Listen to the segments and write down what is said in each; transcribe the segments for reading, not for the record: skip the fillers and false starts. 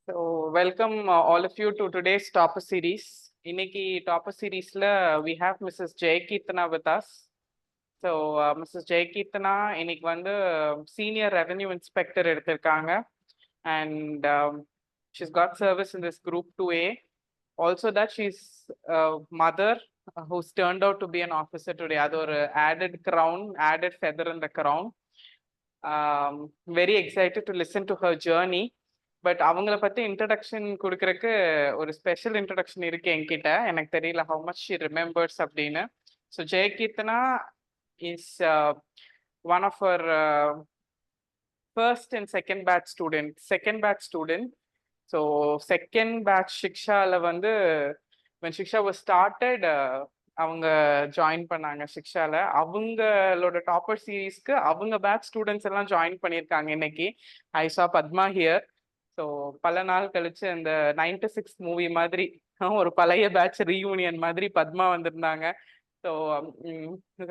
So welcome all of you to today's Topper series. இன்னைக்கு Topper seriesல we have Mrs. Jayakirtana with us. So Mrs. Jayakirtana இன்னைக்கு வந்து Senior Revenue Inspector எடுத்திருக்காங்க and she's got service in this Group 2A. Also that she's a mother who's turned out to be an officer today. அது ஒரு added crown, added feather in the crown. Very excited to listen to her journey. But அவங்கள பத்தி introduction கொடுக்கறதுக்கு ஒரு special introduction இருக்கு என்கிட்ட. எனக்கு தெரியல ஹவு மச் ஷி ரிமெம்பர்ஸ் அப்படின்னு. So Jayakeerthana is one of our first and second batch student. So second batch சிக்ஷால வந்து when சிக்ஷா was started அவங்க ஜாயின் பண்ணாங்க சிக்ஷால. அவங்களோட டாப்பர் சீரீஸ்க்கு அவங்க பேட்ச் ஸ்டூடெண்ட்ஸ் எல்லாம் ஜாயின் பண்ணியிருக்காங்க இன்னைக்கு. ஐ சா பத்மா ஹியர். ஸோ பல நாள் கழிச்சு அந்த 96 மூவி மாதிரி ஒரு பழைய பேட்ச் ரீயூனியன் மாதிரி பத்மா வந்திருந்தாங்க. ஸோ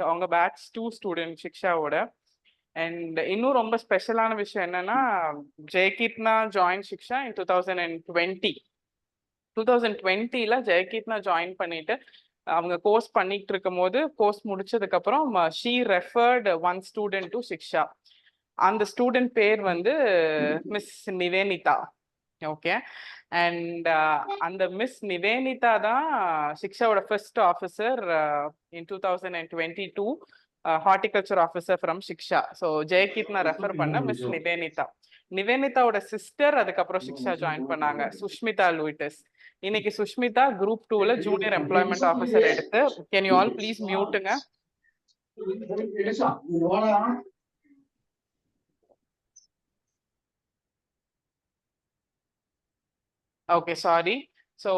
அவங்க பேட்ச் 2 ஸ்டூடெண்ட் சிக்ஷாவோட. அண்ட் இன்னும் ரொம்ப ஸ்பெஷலான விஷயம் என்னன்னா, ஜெயகீர்த்தனா ஜாயின் சிக்ஷா இன் 2020 ஜெயகீர்த்தனா ஜாயின் பண்ணிட்டு அவங்க கோர்ஸ் பண்ணிட்டு இருக்கும் போது கோர்ஸ் முடிச்சதுக்கு அப்புறம் she referred one student to Siksha. அந்த ஸ்டூடெண்ட் பேர் வந்து மிஸ் நிவேனிதா. ஓகே. அண்ட் அந்த மிஸ் நிவேனிதா தான் சிக்ஷாவோட first officer in 2022, horticulture officer from Siksha. So Jayakeerthana refer பண்ண மிஸ் நிவேனிதா. நிவேனிதாவோட சிஸ்டர் அதுக்கப்புறம் சிக்ஷா ஜாயின் பண்ணாங்க, சுஷ்மிதா லூயிட்டஸ். இன்னைக்கு சுஷ்மிதா குரூப் 2ல ஜூனியர் எம்ப்ளாய்மெண்ட் ஆஃபீஸர் எடுத்து. கேன் யூ ஆல் ப்ளீஸ் மியூட்டுங்க. Okay, sorry. So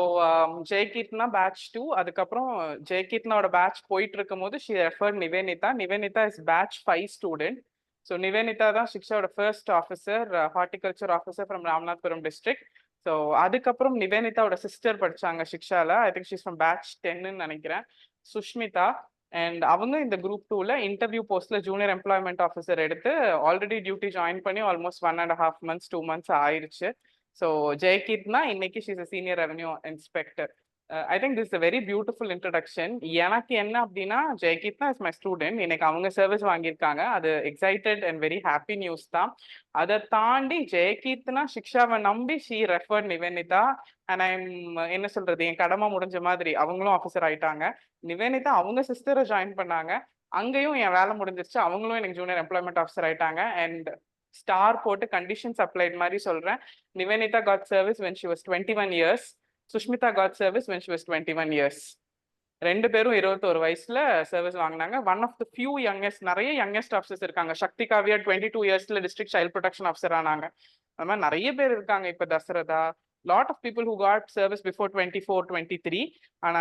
Jayakeerthana batch 2, அதுக்கப்புறம் ஜெயகீர்த்தனாவோட பேட்ச் போயிட்டு இருக்கும் போது she referred Nivenitha. Nivenitha is batch 5 student. So Nivenitha தான் சிக்ஷாவோட first officer, horticulture officer from Ramanathapuram district. So அதுக்கப்புறம் நிவேனிதாவோட சிஸ்டர் படிச்சாங்க சிக்ஷால. I think she's from batch 10ன்னு நினைக்கிறேன், சுஷ்மிதா. அண்ட் அவங்க இந்த குரூப் 2ல இன்டர்வியூ போஸ்ட்ல ஜூனியர் எம்ப்ளாய்மெண்ட் ஆஃபீஸர் எடுத்து ஆல்ரெடி டியூட்டி ஜாயின் பண்ணி ஆல்மோஸ்ட் 1.5 months 2 months ஆயிடுச்சு. ஸோ ஜெயகீர்த்தனா இன்னைக்கு she's a senior revenue inspector. I think this a very beautiful introduction. எனக்கு என்ன அப்படின்னா, ஜெயகீர்த்தனா இஸ் மை ஸ்டூடெண்ட். இன்னைக்கு அவங்க சர்வீஸ் வாங்கியிருக்காங்க, அது excited and very happy news தான். அதை தாண்டி ஜெயகீர்த்தனா சிக்ஷாவை நம்பி ஷீ ரெஃபர்ட் நிவேனிதா. அண்ட் ஐம் என்ன சொல்றது, என் கடமை முடிஞ்ச மாதிரி அவங்களும் ஆஃபீஸர் ஆயிட்டாங்க. நிவேனிதா அவங்க சிஸ்டரை ஜாயின் பண்ணாங்க, அங்கேயும் என் வேலை முடிஞ்சிருச்சு, அவங்களும் எனக்கு ஜூனியர் எம்ப்ளாய்மெண்ட் ஆஃபீஸர் ஆயிட்டாங்க. அண்ட் ஸ்டார் போட்டு கண்டிஷன்ஸ் அப்ளைட் மாதிரி சொல்றேன். நிவேனிதா got service when she was 21 years. Sushmita got service when she was 21 years. ரெண்டு பேரும் 21 வயசுல சர்வீஸ் வாங்கினாங்க. One of the few youngest, நிறைய யங்கஸ்ட் ஆஃபீஸர்ஸ் இருக்காங்க. சக்தி காவியா 22 yearsல டிஸ்ட்ரிக்ட் சைல்ட் ப்ரொடெக்ஷன் ஆஃபீஸர் ஆனாங்க. அது மாதிரி நிறைய பேர் இருக்காங்க. இப்ப Dasaratha, lot of people who got service before 24, 23. ஆனா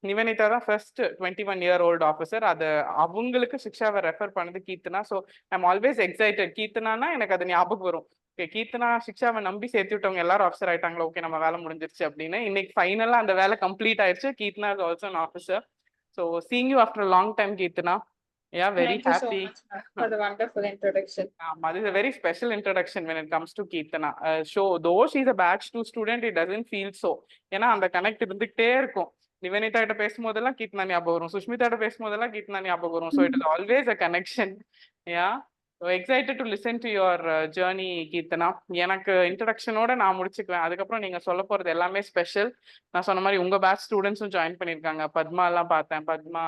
நிவேனிதா தான் ஃபர்ஸ்ட் 21-year-old ஆஃபீஸர். அது அவங்களுக்கு சிக்ஷாவை ரெஃபர் பண்ணது Keerthana. So I'm always excited. கீர்த்தனானா எனக்கு அது ஞாபகம் வரும். ஓகே, கீர்த்தனா சிக்ஷாவை நம்பி சேர்த்து விட்டவங்க எல்லாரும் ஆஃபீஸர் ஆயிட்டாங்களா, ஓகே நம்ம வேலை முடிஞ்சிருச்சு அப்படின்னு. இன்னைக்கு ஃபைனலா அந்த வேலை கம்ப்ளீட் ஆயிடுச்சு. Keerthana is also an officer. So seeing you after a long time, Keerthana. Yeah, very Thank happy. you so much for the wonderful introduction. This is a very special introduction when it comes to Keerthana. So though she's a batch 2 student, it doesn't feel so. ஏன்னா அந்த connect இருந்துகிட்டே இருக்கும். நிவேனிதா கிட்ட பேசும்போதெல்லாம் கீர்த்தனா ஞாபகம் வரும், சுஷ்மிதா கிட்ட பேசும்போதெல்லாம் கீர்த்தனா ஞாபகம் வரும். So it is always a connection. Yeah, so excited to listen to your journey Keerthana. எனக்கு இன்ட்ரடக்ஷனோட நான் முடிச்சுக்குவேன், அதுக்கப்புறம் நீங்க சொல்ல போறது எல்லாமே ஸ்பெஷல். நான் சொன்ன மாதிரி உங்க பேட்ச் ஸ்டூடெண்ட்ஸும் ஜாயின் பண்ணியிருக்காங்க. பத்மா எல்லாம் பார்த்தேன். Padma,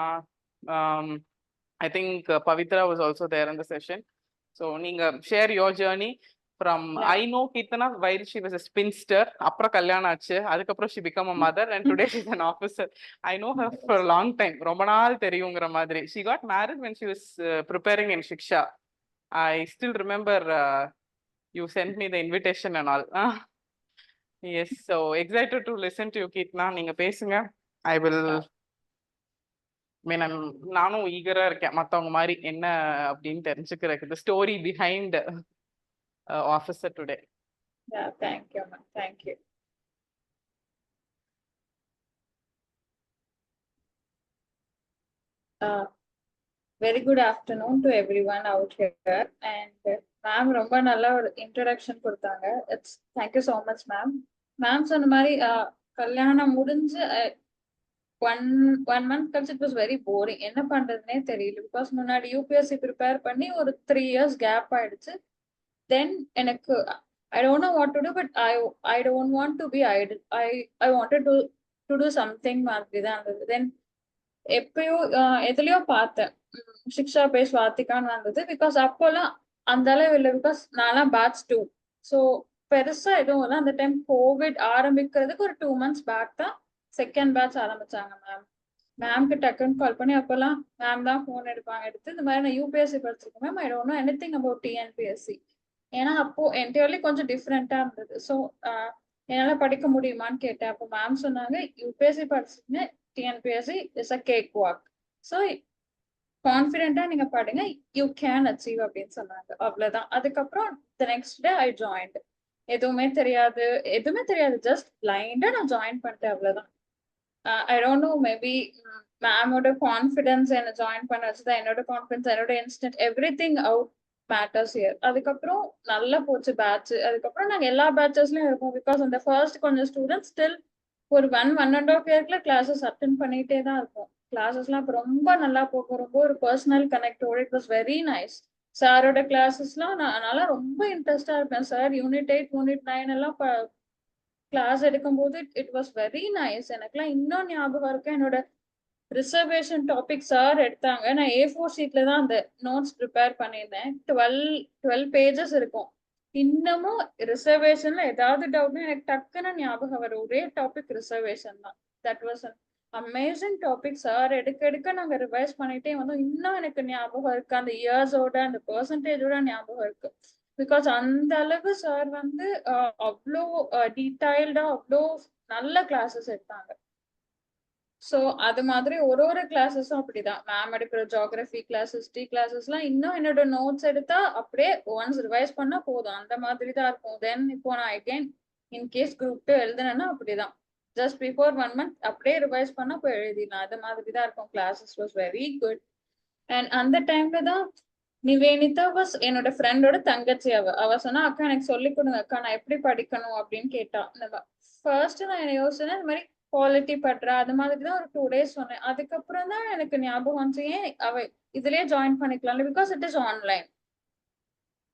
I think Pavitra was also there in the session. So நீங்க share your journey from I know Keerthana while she was a spinster. அப்புறம் கல்யாணம் ஆச்சு, அதுக்கப்புறம் she became a mother and today she's an officer. I know her for a long time, ரொம்ப நாள் தெரியுங்கிற மாதிரி. She got married when she was preparing in Shiksha. I still remember you sent me the invitation and all. Yes, so excited to listen to you Keerthana. நீங்க பேசுங்க. I will நானும் ஈகரா இருக்கேன் மத்தவங்க மாதிரி என்ன அப்படின்னு தெரிஞ்சுக்கிறதுக்கு. the story behind officer today. Yeah, thank you, ma'am. Thank you. Very good afternoon to everyone out here, and ma'am ரொம்ப நல்ல ஒரு இன்ட்ரடக்ஷன் கொடுத்தாங்க. It's thank you so much ma'am. Ma'am சொன்ன மாதிரி கல்யாணம் முடிஞ்சு ஒன் மந்த் கழிச்சு இட் வாஸ் வெரி போரிங். என்ன பண்றதுனே தெரியல. பிகாஸ் முன்னாடி யூபிஎஸ்சி ப்ரிப்பேர் பண்ணி ஒரு 3 years கேப் ஆயிடுச்சு. தென் எனக்கு I don't know what to do, but I don't want to be idle. I wanted to do something மாதிரி தான் இருந்தது. தென் எப்பயோ எதுலயோ பார்த்தேன், சிக்ஷா பேஸ் வாத்திகான்னு வந்தது. பிகாஸ் அப்போல்லாம் அந்த அளவு இல்லை. பிகாஸ் நான்லாம் பேட்ச் 2. ஸோ பெருசா எதுவும் இல்லை. அந்த டைம் கோவிட் ஆரம்பிக்கிறதுக்கு ஒரு 2 months பேக் தான் செகண்ட் பேட்ச் ஆரம்பிச்சாங்க மேம். மேம்க்கு டக்குன்னு கால் பண்ணி அப்போல்லாம் மேம் தான் ஃபோன் எடுத்து இந்த மாதிரி நான் யூபிஎஸ்சி படிச்சிருக்கேன் ma'am, I don't know anything about TNPSC. ஏன்னா அப்போ என்டையர்லி கொஞ்சம் டிஃப்ரெண்டா இருந்தது. ஸோ என்னால படிக்க முடியுமான்னு கேட்டேன். அப்போ மேம் சொன்னாங்க, யூபிஎஸ்சி படிச்சிருங்க, TNPSC is a cake walk. So கான்ஃபிடென்ட்டா நீங்க படிங்க, யூ கேன் அச்சீவ் அப்படின்னு சொன்னாங்க. அவ்வளவுதான். அதுக்கப்புறம் the next day I joined. எதுவுமே தெரியாது, ஜஸ்ட் பிளைண்டா நான் ஜாயின் பண்ணிட்டேன். அவ்வளவுதான். ஐ டோன்ட் நோ, மேபி மேமோட கான்ஃபிடன்ஸ் என்ன ஜாயின் பண்ண வச்சுதான். என்னோட கான்ஃபிடன்ஸ், என்னோட instant, every thing out matters here. அதுக்கப்புறம் நல்லா போச்சு பேட்ச். அதுக்கப்புறம் நாங்க எல்லா பேட்சஸ்லயும் இருப்போம். பிகாஸ் அந்த ஃபர்ஸ்ட் கொஞ்சம் ஸ்டூடெண்ட்ஸ் ஸ்டில் ஒரு 1.5 year கிளாஸஸ் அட்டென்ட் பண்ணிட்டே தான் இருக்கும். கிளாஸஸ்லாம் இப்போ ரொம்ப நல்லா போகும். ரொம்ப ஒரு பர்சனல் கனெக்டோட இட் வாஸ் வெரி நைஸ். சாரோட கிளாஸஸ்லாம் நான் ரொம்ப இன்ட்ரெஸ்டா இருப்பேன். சார் யூனிட் 8 யூனிட் 9 எல்லாம் கிளாஸ் எடுக்கும்போது இட் வாஸ் வெரி நைஸ். எனக்குலாம் இன்னும் ஞாபகம் இருக்கு. என்னோட ரிசர்வேஷன் டாபிக் சார் எடுத்தாங்க. நான் A4 ஷீட்ல தான் அந்த நோட்ஸ் ப்ரிப்பேர் பண்ணியிருந்தேன். 12 pages இருக்கும். இன்னமும் ரிசர்வேஷன்ல ஏதாவது டவுட்னா எனக்கு டக்குன்னு ஞாபகம் வரும். ஒரே டாபிக் ரிசர்வேஷன் தான். That was an amazing topic. Sir எடுக்க நாங்க ரிவைஸ் பண்ணிட்டே வந்தோம். இன்னும் எனக்கு ஞாபகம் இருக்கு. அந்த இயர்ஸோட அந்த பெர்சன்டேஜோட ஞாபகம் இருக்கு. பிகாஸ் அந்த அளவு சார் வந்து அவ்வளோ டீடைல்டா அவ்வளோ நல்ல கிளாஸஸ் எடுத்தாங்க. ஸோ அது மாதிரி ஒரு கிளாஸஸும் அப்படிதான். மேம் எடுக்கிற ஜியோகிராஃபி கிளாஸ், ஹிஸ்டரி கிளாஸஸ்லாம் இன்னும் என்னோட நோட்ஸ் எடுத்தா அப்படியே ஒன்ஸ் ரிவைஸ் பண்ணா போதும், அந்த மாதிரி தான் இருக்கும். தென் இப்போ நான் அகைன் இன்கேஸ் குரூப் 2 எழுதுனேன்னா அப்படிதான். ஜஸ்ட் பிஃபோர் 1 month அப்படியே ரிவைஸ் பண்ணா போய் எழுதிடலாம். அது மாதிரி தான் இருக்கும். Classes was very good. And அந்த டைம்ல தான் நிவேனிதா வாஸ் என்னோட ஃப்ரெண்டோட தங்கச்சி. அவ சொன்னா, அக்கா எனக்கு சொல்லி கொடுங்க அக்கா, நான் எப்படி படிக்கணும் அப்படின்னு கேட்டா. இந்த ஃபர்ஸ்ட் நான் என்ன யோசிச்சேன்னா, இந்த மாதிரி குவாலிட்டி பண்றா அது மாதிரி தான் ஒரு 2 days சொன்னேன். அதுக்கப்புறம் தான் எனக்கு ஞாபகம் வந்துச்சு, ஏன் அவ இதுலயே ஜாயின் பண்ணிக்கலாம்ல, பிகாஸ் இட் இஸ் ஆன்லைன்.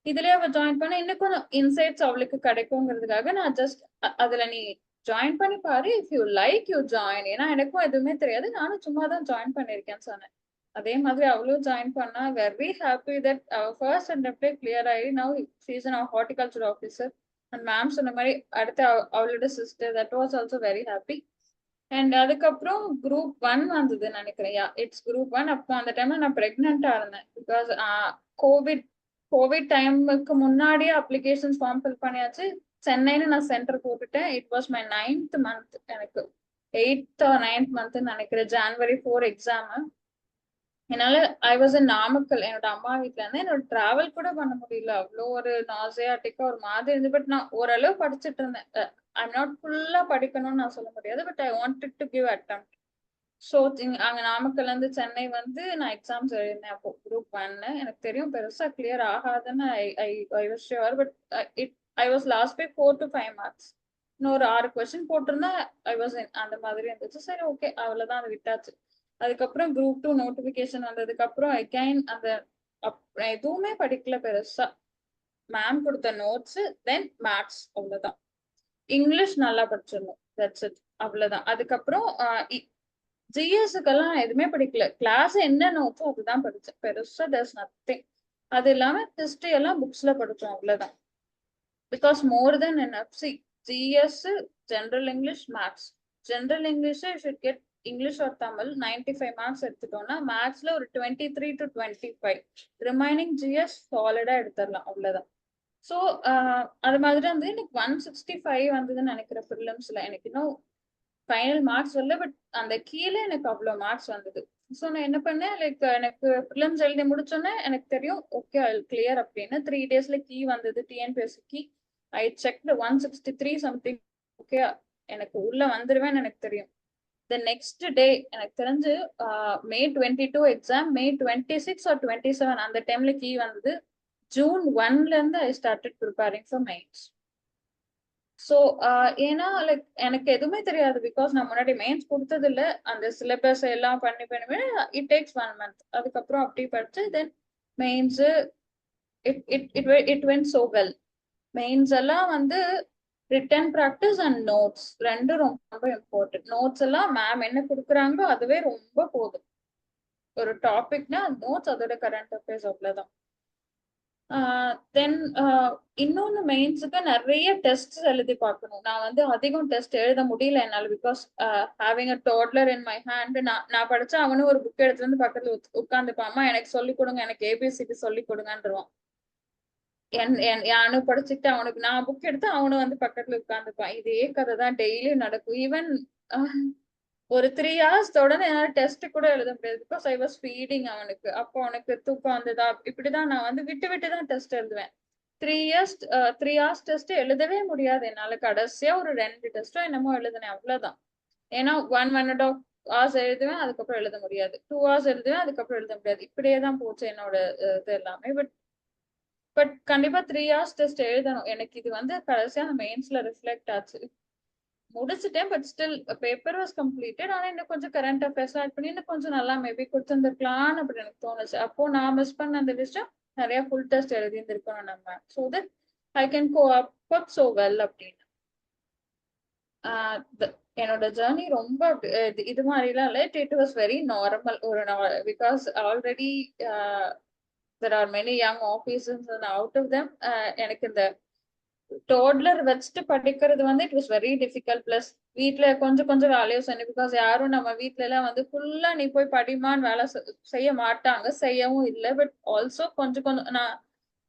இதுலயே அவ ஜாயின் பண்ண இன்னும் கொஞ்சம் இன்சைட்ஸ் அவளுக்கு கிடைக்குங்கிறதுக்காக நான் ஜஸ்ட் அதுல நீ ஜாயின் பண்ணி பாரு, if you like you join. ஏன்னா எனக்கும் எதுவுமே தெரியாது, நானும் சும்மா தான் ஜாயின் பண்ணிருக்கேன்னு சொன்னேன். அதே மாதிரி அவளும் ஜாயின் பண்ணா. வெரி ஹாப்பி தட் ஃபர்ஸ்ட் அட்டெம்ப்டே கிளியர் ஆகி now she is an horticulture officer. And ma'am சொன்ன மாதிரி அடுத்து அவளோட sister, that was also very happy. And அதுக்கப்புறம் குரூப் 1 வந்ததுன்னு நினைக்கிறேன். It's group 1. அப்போ அந்த டைம்ல நான் பிரெக்னெண்டா இருந்தேன். பிகாஸ் கோவிட் டைமுக்கு முன்னாடியே அப்ளிகேஷன்ஸ் ஃபார்ம் ஃபில் பண்ணியாச்சு. சென்னைன்னு நான் சென்டர் போட்டுட்டேன். It was my 9th month. எனக்கு 8th or 9th month நினைக்கிறேன். January 4 exam. என்னால ஐ வாஸ் இன் நாமக்கல், என்னோட அம்மா வீட்டுல இருந்து என்னோட டிராவல் கூட பண்ண முடியல. அவ்வளோ ஒரு நாசியாட்டிக்கா ஒரு மாதிரி இருந்து. பட் நான் ஓரளவு படிச்சுட்டு இருந்தேன். ஐம் நாட் ஃபுல்லா படிக்கணும்னு நான் சொல்ல முடியாது, but I wanted to give attempt. So அங்க நாமக்கல்ல இருந்து சென்னை வந்து நான் எக்ஸாம்ஸ் எழுதினேன். அப்போ குரூப் 1 எனக்கு தெரியும் பெருசா கிளியர் ஆகாதுன்னு I was sure. But I was lost by 4 to 5 marks. இன்னொரு 6 கொஸ்டின் போட்டிருந்தா ஐ வாஸ் அந்த மாதிரி இருந்துச்சு. சரி ஓகே, அவ்வளவுதான், அதை விட்டாச்சு. அதுக்கப்புறம் குரூப் 2 நோட்டிபிகேஷன் வந்ததுக்கு அப்புறம் அகைன் அந்த எதுவுமே படிக்கல பெருசா. மேம் கொடுத்த நோட்ஸ், தென் மேத்ஸ், அவ்வளவுதான். இங்கிலீஷ் நல்லா படிச்சிடணும், தட்ஸ் இட், அவ்வளவுதான். அதுக்கப்புறம் ஜிஎஸ்க்கெல்லாம் எதுவுமே படிக்கல. கிளாஸ் என்ன நோட்ஸோ அதுதான் படிச்சேன். பெருசா there's nothing. அது இல்லாம ஹிஸ்டரி எல்லாம் புக்ஸ்ல படிச்சோம், அவ்வளவுதான். Because more then enough. See, GS, general English, maths. General English you should get English or Tamil 95 marks எடுத்துட்டோம்னா மேத்ஸ்ல ஒரு 23 to 25. ரிமைனிங் ஜிஎஸ் சாலிடா எடுத்துடலாம், அவ்வளவுதான். ஸோ அது மாதிரி வந்து எனக்கு 165 வந்ததுன்னு நினைக்கிறேன் ப்ரிலிம்ஸ்ல. எனக்கு இன்னும் ஃபைனல் மார்க்ஸ் வரல, பட் அந்த கீழே எனக்கு அவ்வளோ மார்க்ஸ் வந்தது. ஸோ நான் என்ன பண்ணேன், லைக் எனக்கு ப்ரிலிம்ஸ் எழுதி முடிச்சோன்னே எனக்கு தெரியும் ஓகே ஐ கிளியர் அப்படின்னு. 3 daysல கீ வந்தது, டிஎன்பிஎஸ்சி கீ. ஐ செக் 163 சம்திங். ஓகே, எனக்கு உள்ள வந்துருவேன்னு எனக்கு தெரியும். த நெக்ஸ்ட் டே எனக்கு தெரிஞ்சு May 22 எக்ஸாம், May 26 or 27 அந்த டைம்ல கீ வந்தது. June 1ல இருந்து I started preparing for mains. So ஏன்னா லைக் எனக்கு எதுவுமே தெரியாது பிகாஸ் நான் முன்னாடி மெயின்ஸ் கொடுத்தது இல்லை. அந்த சிலபஸ் எல்லாம் பண்ணி இட் டேக்ஸ் 1 month. அதுக்கப்புறம் அப்படி படிச்சு then mains it went so well. Mains எல்லாம் வந்து ரிட்டன் ப்ராக்டிஸ் அண்ட் நோட்ஸ் ரெண்டும் ரொம்ப இம்பார்ட்டன்ட். நோட்ஸ் எல்லாம் மேம் என்ன கொடுக்குறாங்களோ அதுவே ரொம்ப போதும். ஒரு டாபிக்னா நோட்ஸ் அதோட கரண்ட் அஃபேர்ஸ் அவ்வளவுதான். தென் இன்னொன்னு மெயின்ஸுக்கு நிறைய டெஸ்ட் எழுதி பார்க்கணும். நான் வந்து அதிகம் டெஸ்ட் எழுத முடியல என்னால because having a toddler in my hand. நான் படிச்சா அவனும் ஒரு புக் எடுத்து வந்து பக்கத்துல உட்காந்துப்பாமா எனக்கு சொல்லிக் கொடுங்க, எனக்கு ஏபிசிடி சொல்லி கொடுங்கன்றான். அவனு படிச்சுட்டு அவனுக்கு நான் புக் எடுத்து அவனு வந்து பக்கத்துல உட்காந்துப்பான். இதே கதை தான் டெய்லியும் நடக்கும். ஈவன் ஒரு 3 hours தொடர்ந்து என்னால டெஸ்ட் கூட எழுத முடியாது பிகாஸ் ஐ வாஸ் ஃபீடிங் அவனுக்கு. அப்போ அவனுக்கு தூக்கம் வந்ததா இப்படிதான் நான் வந்து விட்டு தான் டெஸ்ட் எழுதுவேன். 3 hours டெஸ்ட் எழுதவே முடியாது என்னால. கடைசியா ஒரு 2 டெஸ்டோ என்னமோ எழுதுனேன், அவ்வளவுதான். ஏன்னா 1.5 hours எழுதுவேன், அதுக்கப்புறம் எழுத முடியாது. 2 hours எழுதுவேன், அதுக்கப்புறம் எழுத முடியாது. இப்படியே தான் போச்சு என்னோட இது எல்லாமே. பட் கண்டிப்பா 3 hours டெஸ்ட் எழுதணும். எனக்கு இது வந்து கடைசியா அந்த மெயின்ஸ்ல ரிஃப்ளெக்ட் ஆச்சு. முடிச்சுட்டேன் but still paper was completed. ஆனா இன்னும் கொஞ்சம் கரண்ட் அஃபேர்ஸ் ஆட் பண்ணி இன்னும் கொஞ்சம் நல்லா மேபி கொடுத்துருந்துருக்கலாம்னு அப்படி எனக்கு தோணுச்சு. அப்போ நான் மிஸ் பண்ண அந்த விஷயம் நிறைய ஃபுல் டெஸ்ட் எழுதியிருந்திருக்கணும் நம்ம. So that I can go up so well அப்படின்னு. என்னோட ஜேர்னி ரொம்ப இது மாதிரிலாம் இல்லை. It was very normal. ஒரு because already there are many young officers and out of them எனக்கு இந்த டோட்லர் வச்சுட்டு படிக்கிறது வந்து it was very difficult. Plus வீட்டுல கொஞ்சம் வேலையும் சொன்னேன் பிகாஸ் யாரும் நம்ம வீட்டுல எல்லாம் வந்து ஃபுல்லா நீ போய் படிமான்னு வேலை செய்ய மாட்டாங்க, செய்யவும் இல்லை. பட் ஆல்சோ கொஞ்சம் நான்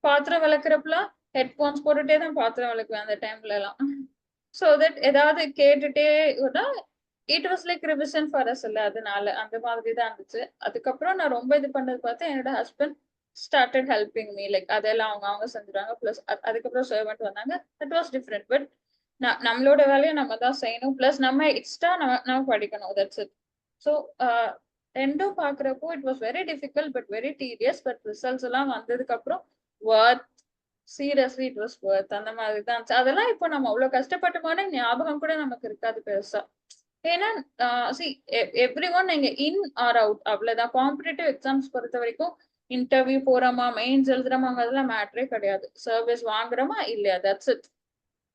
பாத்திரம் விளக்குறப்பெல்லாம் ஹெட்போன்ஸ் போட்டுட்டே தான் பாத்திரம் விளக்குவேன் அந்த டைம்ல எல்லாம். ஸோ தட் ஏதாவது கேட்டுட்டே it was like revision for us இல்லை. அதனால அந்த மாதிரி தான் இருந்துச்சு. அதுக்கப்புறம் நான் ரொம்ப இது பண்ணது பார்த்தா என்னோட husband started helping me. Like அதெல்லாம் அவங்க செஞ்சுருவாங்க. பிளஸ் அதுக்கப்புறம் சர்வெண்ட் வந்தாங்க. That was different. பட் நம்மளோட வேலையை நம்ம தான் செய்யணும். பிளஸ் நம்ம எக்ஸ்ட்ரா நம்ம படிக்கணும். That's it. ஸோ ரெண்டும் பாக்குறப்போ it was very difficult but very tedious. But results எல்லாம் வந்ததுக்கு அப்புறம் worth, seriously it was worth. அந்த மாதிரி தான். அதெல்லாம் இப்போ நம்ம அவ்வளவு கஷ்டப்பட்டமான ஞாபகம் கூட நமக்கு இருக்காது பெருசா. ஏன்னா எவ்ரி ஒன் நீங்க இன் ஆர் அவுட் அவ்வளவுதான். காம்படிட்டிவ் எக்ஸாம்ஸ் பொறுத்த வரைக்கும் இன்டர்வியூ போறோமா, மெயின்ஸ் எழுதுறோமா, அதெல்லாம் மேட்டரே கிடையாது. சர்வீஸ் வாங்குறோமா இல்லையா, தட்ஸ் இட்.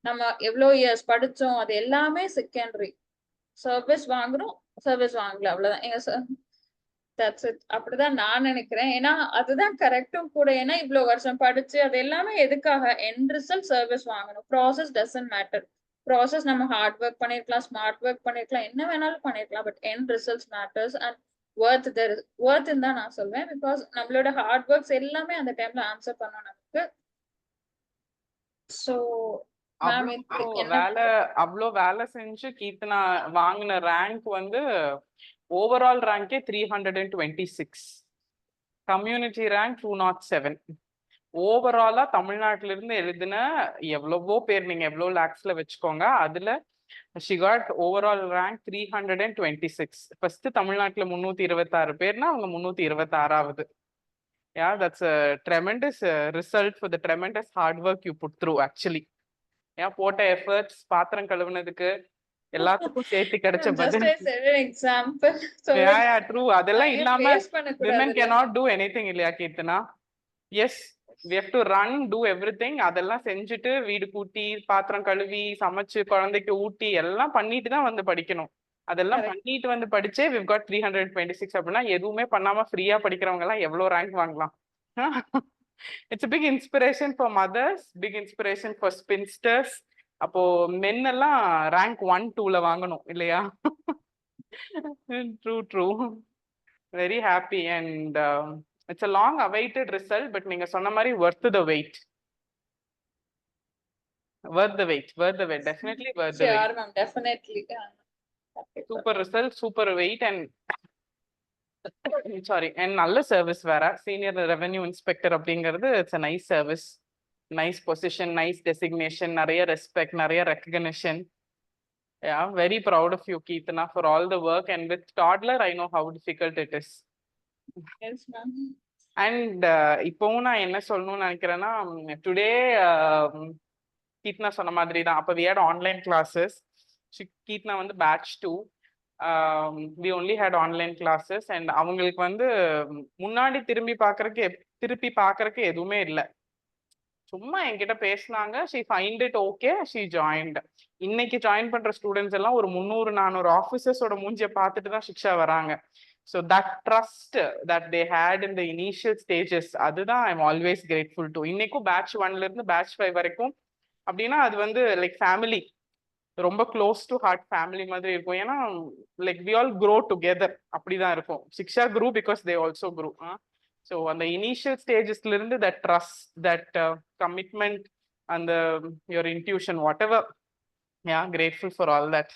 நம்ம எவ்வளவு இயர்ஸ் படிச்சோம் அது எல்லாமே செகண்டரி. சர்வீஸ் வாங்குறோம், சர்வீஸ் வாங்கல, அவ்வளவுதான். That's it. அப்படிதான் நான் நினைக்கிறேன். ஏன்னா அதுதான் கரெக்டும் கூட. ஏன்னா இவ்வளவு வருஷம் படிச்சு அது எல்லாமே எதுக்காக? எண்ட் ரிசல்ட் சர்வீஸ் வாங்கணும். Process doesn't matter. ப்ராசஸ் நம்ம ஹார்ட் ஒர்க் பண்ணிருக்கலாம், ஸ்மார்ட் ஒர்க் பண்ணிருக்கலாம், என்ன வேணாலும் பண்ணிருக்கலாம். But end results matters and worth தான் நான் சொல்வேன். பிகாஸ் நம்மளோட ஹார்ட் ஒர்க்ஸ் எல்லாமே அந்த டைம்ல ஆன்சர் பண்ணோம் நமக்கு. சோ அவ்வளோ வேலை செஞ்சு கீர்த்தனா வாங்கின ரேங்க் வந்து ஓவரால் ரேங்கே 326, கம்யூனிட்டி ரேங்க் 207. ஓவராலா தமிழ்நாட்டில இருந்து எழுதின எவ்வளவோ பேர், நீங்க எவ்வளவு லேக்ஸ்ல வச்சுக்கோங்க, அதுல she got overall rank 326. First தமிழ்நாட்டுல 326 பேர்னா அவங்க 326வது. Yeah, that's a tremendous result for the tremendous hard work you put through actually. Yeah, போட்ட எஃபர்ட்ஸ், பாத்திரம் கழுவுனதுக்கு எல்லாத்துக்கும் சேர்த்து கிடைச்ச பதில். எக்ஸாம்பிள். Yeah, true. அதெல்லாம் இல்லாம women cannot do anything இல்லையா Keerthana? Yes, we have to run, do everything. அதெல்லாம் செஞ்சுட்டு வீடு கூட்டி, பாத்திரம் கழுவி, சமைச்சு, குழந்தைக்கு ஊட்டி எல்லாம் பண்ணிட்டு தான் வந்து படிக்கணும். அதெல்லாம் பண்ணிட்டு வந்து படிச்சே we've got 326. அப்படின்னா எதுவுமே பண்ணாம ஃப்ரீயா படிக்கிறவங்க எல்லாம் எவ்வளவு ரேங்க் வாங்கலாம்? It's a big inspiration for mothers, big inspiration for spinsters. அப்போ மென் எல்லாம் ரேங்க் 1, 2ல வாங்கணும் இல்லையா? True. Very happy and it's a long awaited result, but நீங்க சொன்ன மாதிரி worth the wait. Definitely worth the wait. Sure ma'am, definitely. Super result, super wait and sorry, and நல்ல service வேற. Senior revenue inspector அப்படிங்கிறது it's a nice service, nice position, nice designation, நிறைய respect, நிறைய recognition. Yeah, very proud of you Keerthana for all the work, and with toddler I know how difficult it is. Yes ma'am. And இப்போவும் நான் என்ன சொல்லணும்னு நினைக்கிறேன்னா, today Keerthana சொன்ன மாதிரி தான். அப்போ we had online classes. Keerthana வந்து batch 2. We only had online classes. And அவங்களுக்கு வந்து முன்னாடி திருப்பி பார்க்கறக்கு எதுவுமே இல்லை. சும்மா என்கிட்ட பேசினாங்க. She find it okay, she joined. இன்னைக்கு ஜாயின் பண்ற ஸ்டூடெண்ட்ஸ் எல்லாம் ஒரு 300-400 ஆஃபீஸர்ஸோட மூஞ்சியை பார்த்துட்டு தான் சிக்ஷா வராங்க. So that trust that they had in the initial stages, அதுதான் I am always grateful to. இன்னைக்கும் பேட்ச் 1ல இருந்து பேட்ச் 5 வரைக்கும் அப்படின்னா அது வந்து லைக் ஃபேமிலி, ரொம்ப க்ளோஸ் டு ஹார்ட் ஃபேமிலி மாதிரி இருக்கும். ஏன்னா like we all grow together, அப்படிதான் இருக்கும். Shiksha crew because they also crew. So அந்த இனிஷியல் ஸ்டேஜஸ்ல இருந்து தட் ட்ரஸ்ட், தட் கமிட்மெண்ட், அந்த your intuition, whatever, yeah grateful for all that.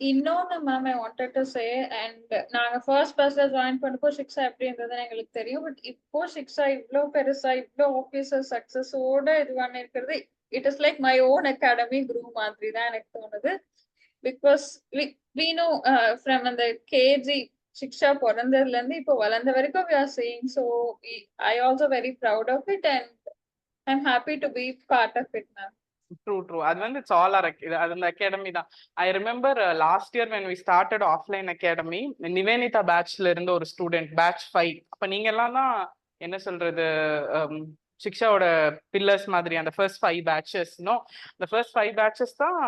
இன்னொன்னு ma'am I wanted to say, and நாங்க first பஸ்ல join பண்ணப்போ சிக்ஸா எப்படி இருந்ததுன்னு எங்களுக்கு தெரியும். பட் இப்போ சிக்ஸா இவ்வளோ பெருசா இவ்வளோ ஆஃபீஸர் சக்சஸோட இது பண்ணிருக்கிறது, it is like my own academy crew மாதிரி தான் எனக்கு தோணுது. பிகாஸ் வி நோ ஃப்ரம் அந்த கேஜி சிக்ஷா பிறந்ததுல இருந்து இப்போ வளர்ந்த வரைக்கும் we are seeing. So I also very proud of it and I'm happy to be part of it, ma'am. True. அது வந்து இட்ஸ் ஆல் அது அந்த அகாடமி தான். I remember last year when we started offline academy, Nivenitha பேட்ச்ல இருந்த ஒரு student, batch 5. அப்ப நீங்க எல்லாம் தான் என்ன சொல்றது, சிக்ஷாவோட பில்லர்ஸ் மாதிரி. அந்த ஃபர்ஸ்ட் 5 பேட்சஸ், நோ, அந்த ஃபர்ஸ்ட் 5 பேட்சஸ் தான்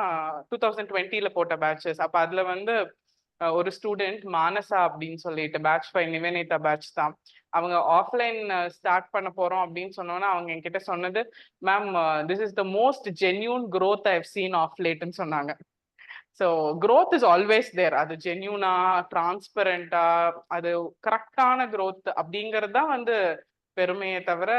2020ல போட்ட பேட்சஸ். அப்ப அதுல வந்து ஒரு ஸ்டூடெண்ட் மானசா அப்படின்னு சொல்லிட்டு பேட்ச் 5 நிவேனிதா பேட்ச் தான். அவங்க ஆஃப்லைன் ஸ்டார்ட் பண்ண போறோம் அப்படின்னு சொன்னோன்னா அவங்க என்கிட்ட சொன்னது, ma'am this is the most genuine growth I have seen of லேட்னு சொன்னாங்க. So growth is always there. அது ஜென்யூனா, டிரான்ஸ்பரண்டா, அது கரெக்டான growth அப்படிங்கிறது தான் வந்து பெருமையை தவிர,